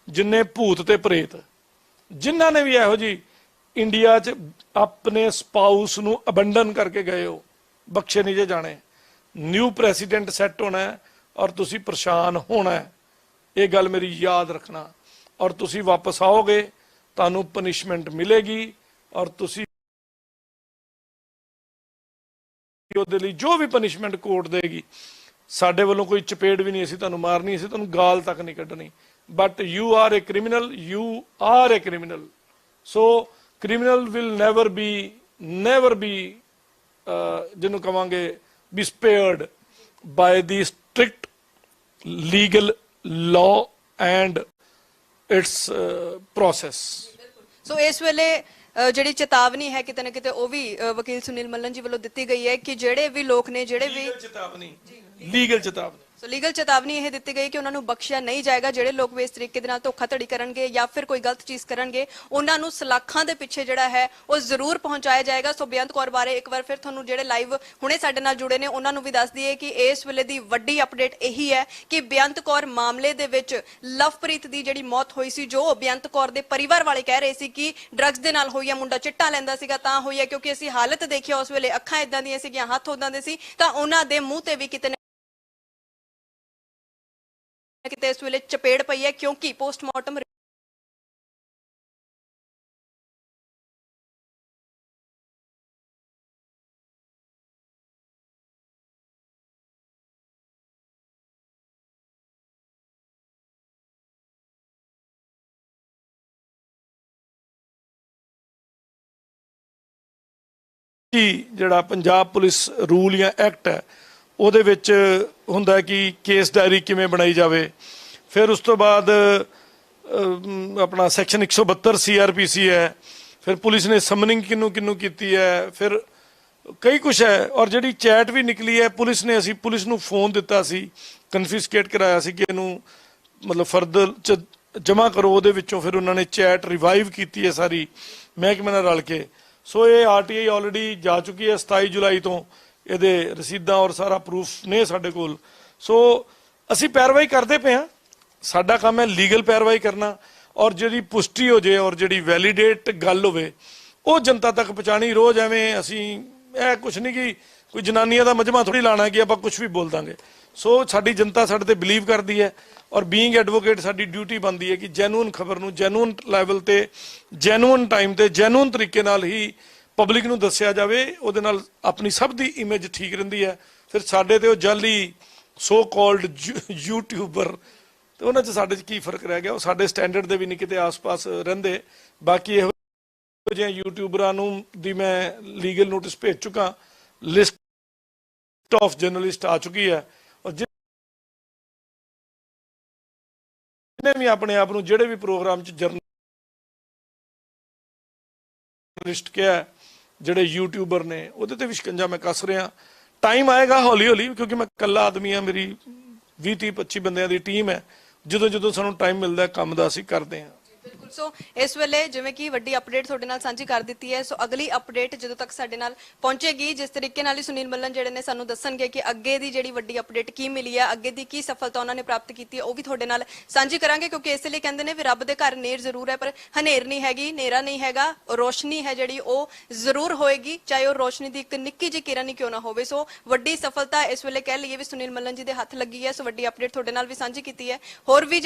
जिन्ने भूत ते प्रेत, जिन्हां ने भी इहो जी इंडिया च अपने स्पाउस नूं अबंडन करके गए हो, बख्शे नहीं जे जाने। न्यू प्रेसिडेंट सैट होना है और तुसी परेशान होना है, ये गल मेरी याद रखना। और तुसी वापस आओगे, तुहानूं पनिशमेंट मिलेगी। और तुसी ਉਹਦੇ ਲਈ जो भी पनिशमेंट कोर्ट देगी, ਸਾਡੇ ਵੱਲੋਂ कोई चपेड़ भी नहीं, ਅਸੀਂ ਤੁਹਾਨੂੰ ਮਾਰਨੀ, ਅਸੀਂ ਤੁਹਾਨੂੰ ਗਾਲ ਤੱਕ ਨਹੀਂ ਕੱਢਣੀ। But you are a criminal, you are a criminal. So criminal will never be ਜਿਹਨੂੰ ਕਵਾਂਗੇ be spared by the strict legal law and its process। ਸੋ ਇਸ ਵੇਲੇ ਜਿਹੜੀ ਚੇਤਾਵਨੀ ਹੈ ਕਿਤੇ ਨਾ ਕਿਤੇ ਉਹ ਵੀ ਵਕੀਲ ਸੁਨੀਲ ਮੱਲਨ ਜੀ ਵੱਲੋਂ ਦਿੱਤੀ ਗਈ ਹੈ ਕਿ ਜਿਹੜੇ ਵੀ ਲੋਕ ਨੇ, ਜਿਹੜੇ ਵੀ ਲੀਗਲ ਚੇਤਾਵਨੀ ਸੋ ਲੀਗਲ ਚੇਤਾਵਨੀ ਇਹ ਦਿੱਤੀ ਗਈ ਕਿ ਉਹਨਾਂ ਨੂੰ ਬਖਸ਼ਿਆ ਨਹੀਂ ਜਾਏਗਾ। ਜਿਹੜੇ ਲੋਕ ਵੀ ਇਸ ਤਰੀਕੇ ਦੇ ਨਾਲ ਧੋਖਾਧੜੀ ਕਰਨਗੇ ਜਾਂ ਫਿਰ ਕੋਈ ਗਲਤ ਚੀਜ਼ ਕਰਨਗੇ, ਉਹਨਾਂ ਨੂੰ ਸਲਾਖਾਂ ਦੇ ਪਿੱਛੇ ਜਿਹੜਾ ਹੈ ਉਹ ਜ਼ਰੂਰ ਪਹੁੰਚਾਇਆ ਜਾਏਗਾ। ਸੋ ਬੇਅੰਤ ਕੌਰ ਬਾਰੇ ਇੱਕ ਵਾਰ ਫਿਰ ਤੁਹਾਨੂੰ ਜਿਹੜੇ ਲਾਈਵ ਹੁਣੇ ਸਾਡੇ ਨਾਲ ਜੁੜੇ ਨੇ ਉਹਨਾਂ ਨੂੰ ਵੀ ਦੱਸ ਦਈਏ ਕਿ ਇਸ ਵੇਲੇ ਦੀ ਵੱਡੀ ਅਪਡੇਟ ਇਹੀ ਹੈ ਕਿ ਬੇਅੰਤ ਕੌਰ ਮਾਮਲੇ ਦੇ ਵਿੱਚ ਲਵਪ੍ਰੀਤ ਦੀ ਜਿਹੜੀ ਮੌਤ ਹੋਈ ਸੀ, ਜੋ ਬੇਅੰਤ ਕੌਰ ਦੇ ਪਰਿਵਾਰ ਵਾਲੇ ਕਹਿ ਰਹੇ ਸੀ ਕਿ ਡਰੱਗਸ ਦੇ ਨਾਲ ਹੋਈ ਹੈ, ਮੁੰਡਾ ਚਿੱਟਾ ਲੈਂਦਾ ਸੀਗਾ ਤਾਂ ਹੋਈ ਹੈ, ਕਿਉਂਕਿ ਅਸੀਂ ਹਾਲਤ ਦੇਖਿਆ ਉਸ ਵੇਲੇ ਅੱਖਾਂ ਇਦਾਂ ਦੀਆਂ ਸੀਗੀਆਂ, ਹੱਥ ਉਦਾਂ ਦੇ ਸੀ, ਤਾਂ ਉਹਨਾਂ ਦੇ ਮੂੰਹ ਤੇ ਵੀ ਕਿਤੇ ਕਿਤੇ ਇਸ ਵੇਲੇ ਚਪੇੜ ਪਈ ਹੈ, ਕਿਉਂਕਿ ਪੋਸਟਮਾਰਟਮ ਜਿਹੜਾ ਪੰਜਾਬ ਪੁਲਿਸ ਰੂਲ ਜਾਂ ਐਕਟ ਹੈ ਉਹਦੇ ਵਿੱਚ ਹੁੰਦਾ ਕਿ ਕੇਸ ਡਾਇਰੀ ਕਿਵੇਂ ਬਣਾਈ ਜਾਵੇ। ਫਿਰ ਉਸ ਤੋਂ ਬਾਅਦ ਆਪਣਾ ਸੈਕਸ਼ਨ 172 CRPC ਹੈ, ਫਿਰ ਪੁਲਿਸ ਨੇ ਸਮਨਿੰਗ ਕਿਹਨੂੰ ਕੀਤੀ ਹੈ, ਫਿਰ ਕਈ ਕੁਛ ਹੈ। ਔਰ ਜਿਹੜੀ ਚੈਟ ਵੀ ਨਿਕਲੀ ਹੈ, ਅਸੀਂ ਪੁਲਿਸ ਨੂੰ ਫੋਨ ਦਿੱਤਾ ਸੀ, ਕਨਫਿਸਕੇਟ ਕਰਾਇਆ ਸੀ ਕਿ ਇਹਨੂੰ ਮਤਲਬ ਫਰਦਰ ਚ ਜਮ੍ਹਾਂ ਕਰੋ। ਉਹਦੇ ਵਿੱਚੋਂ ਫਿਰ ਉਹਨਾਂ ਨੇ ਚੈਟ ਰਿਵਾਈਵ ਕੀਤੀ ਹੈ ਸਾਰੀ ਮਹਿਕਮੇ ਨਾਲ ਰਲ ਕੇ। ਸੋ ਇਹ RTI ਆਲਰੇਡੀ ਜਾ ਚੁੱਕੀ ਹੈ 27 ਜੁਲਾਈ ਤੋਂ, ਇਹਦੇ ਰਸੀਦਾਂ ਔਰ ਸਾਰਾ ਪ੍ਰੂਫ ਨੇ ਸਾਡੇ ਕੋਲ। ਸੋ ਅਸੀਂ ਪੈਰਵਾਈ ਕਰਦੇ ਪਏ ਹਾਂ, ਸਾਡਾ ਕੰਮ ਹੈ ਲੀਗਲ ਪੈਰਵਾਈ ਕਰਨਾ। ਔਰ ਜਿਹੜੀ ਪੁਸ਼ਟੀ ਹੋ ਜੇ ਔਰ ਜਿਹੜੀ ਵੈਲੀਡੇਟ ਗੱਲ ਹੋਵੇ ਉਹ ਜਨਤਾ ਤੱਕ ਪਹੁੰਚਾਣੀ। ਰੋਜ਼ ਐਵੇਂ ਅਸੀਂ ਇਹ ਕੁਛ ਨਹੀਂ ਕਿ ਕੋਈ ਜਨਾਨੀਆਂ ਦਾ ਮਜਮਾ ਥੋੜੀ ਲਾਣਾ ਕਿ ਆਪਾਂ ਕੁਛ ਵੀ ਬੋਲ ਦਾਂਗੇ। ਸੋ ਸਾਡੀ ਜਨਤਾ ਸਾਡੇ ਤੇ ਬਿਲੀਵ ਕਰਦੀ ਹੈ ਔਰ ਬੀਇੰਗ ਐਡਵੋਕੇਟ ਸਾਡੀ ਡਿਊਟੀ ਬਣਦੀ ਹੈ ਕਿ ਜੈਨੂਅਨ ਖਬਰ ਨੂੰ ਜੈਨੂਅਨ ਲੈਵਲ ਤੇ, ਜੈਨੂਅਨ ਟਾਈਮ ਤੇ, ਜੈਨੂਅਨ ਤਰੀਕੇ ਨਾਲ ਹੀ ਪਬਲਿਕ ਨੂੰ ਦੱਸਿਆ ਜਾਵੇ। ਉਹਦੇ ਨਾਲ ਆਪਣੀ ਸਭ ਦੀ ਇਮੇਜ ਠੀਕ ਰਹਿੰਦੀ ਹੈ। ਫਿਰ ਸਾਡੇ ਤੇ ਉਹ ਜਾਲੀ ਸੋ ਕਾਲਡ ਯੂਟਿਊਬਰ ਤੇ ਉਹਨਾਂ 'ਚ ਸਾਡੇ 'ਚ ਕੀ ਫਰਕ ਰਹਿ ਗਿਆ? ਉਹ ਸਾਡੇ ਸਟੈਂਡਰਡ ਦੇ ਵੀ ਨਹੀਂ ਕਿਤੇ ਆਸ-ਪਾਸ ਰਹਿੰਦੇ। ਬਾਕੀ ਇਹੋ ਜਿਹੇ ਯੂਟਿਊਬਰਾਂ ਨੂੰ ਦੀ ਮੈਂ ਲੀਗਲ ਨੋਟਿਸ ਭੇਜ ਚੁੱਕਾ, ਲਿਸਟ ਆਫ ਜਰਨਲਿਸਟ ਆ ਚੁੱਕੀ ਹੈ। ਔਰ ਜਿਹਨੇ ਵੀ ਆਪਣੇ ਆਪ ਨੂੰ ਜਿਹੜੇ ਵੀ ਪ੍ਰੋਗਰਾਮ 'ਚ ਜਰਨਲਿਸਟ ਕਿਹਾ, ਜਿਹੜੇ ਯੂਟਿਊਬਰ ਨੇ, ਉਹਦੇ ਤੇ ਵੀ ਸ਼ਿਕੰਜਾ ਮੈਂ ਕੱਸ ਰਿਹਾ। ਟਾਈਮ ਆਏਗਾ ਹੌਲੀ ਹੌਲੀ, ਕਿਉਂਕਿ ਮੈਂ ਇਕੱਲਾ ਆਦਮੀ ਹਾਂ, ਮੇਰੀ 20-30-25 ਬੰਦਿਆਂ ਦੀ ਟੀਮ ਹੈ। ਜਦੋਂ ਸਾਨੂੰ ਟਾਈਮ ਮਿਲਦਾ ਕੰਮ ਦਾ ਅਸੀਂ ਕਰਦੇ ਹਾਂ। ਬਿਲਕੁਲ। ਸੋ ਇਸ ਵੇਲੇ ਜਿਵੇਂ ਕਿ ਵੱਡੀ ਅਪਡੇਟ ਤੁਹਾਡੇ ਨਾਲ ਸਾਂਝੀ ਕਰ ਦਿੱਤੀ ਹੈ। ਸੋ ਅਗਲੀ ਅਪਡੇਟ ਜਦੋਂ ਤੱਕ ਸਾਡੇ ਨਾਲ ਪਹੁੰਚੇਗੀ, ਜਿਸ ਤਰੀਕੇ ਨਾਲ ਹੀ ਸੁਨੀਲ ਮੱਲਨ ਜਿਹੜੇ ਨੇ ਸਾਨੂੰ ਦੱਸਣਗੇ ਕਿ ਅੱਗੇ ਦੀ ਜਿਹੜੀ ਵੱਡੀ ਅਪਡੇਟ ਕੀ ਮਿਲੀ ਹੈ, ਅੱਗੇ ਦੀ ਕੀ ਸਫਲਤਾ ਉਹਨਾਂ ਨੇ ਪ੍ਰਾਪਤ ਕੀਤੀ ਹੈ, ਉਹ ਵੀ ਤੁਹਾਡੇ ਨਾਲ ਸਾਂਝੀ ਕਰਾਂਗੇ। ਕਿਉਂਕਿ ਇਸ ਲਈ ਕਹਿੰਦੇ ਨੇ ਵੀ ਰੱਬ ਦੇ ਘਰ ਨੇਰ ਜ਼ਰੂਰ ਹੈ ਪਰ ਹਨੇਰ ਨਹੀਂ ਹੈਗੀ, ਹਨੇਰਾ ਨਹੀਂ ਹੈਗਾ, ਰੋਸ਼ਨੀ ਹੈ ਜਿਹੜੀ ਉਹ ਜ਼ਰੂਰ ਹੋਏਗੀ, ਚਾਹੇ ਉਹ ਰੋਸ਼ਨੀ ਦੀ ਇੱਕ ਨਿੱਕੀ ਜਿਹੀ ਕਿਰਨ ਹੀ ਕਿਉਂ ਨਾ ਹੋਵੇ। ਸੋ ਵੱਡੀ ਸਫਲਤਾ ਇਸ ਵੇਲੇ ਕਹਿ ਲਈਏ ਵੀ ਸੁਨੀਲ ਮੱਲਨ ਜੀ ਦੇ ਹੱਥ ਲੱਗੀ ਹੈ। ਸੋ ਵੱਡੀ ਅਪਡੇਟ ਤੁਹਾਡੇ ਨਾਲ ਵੀ ਸਾਂਝੀ ਕੀਤੀ ਹੈ। ਹੋਰ ਵੀ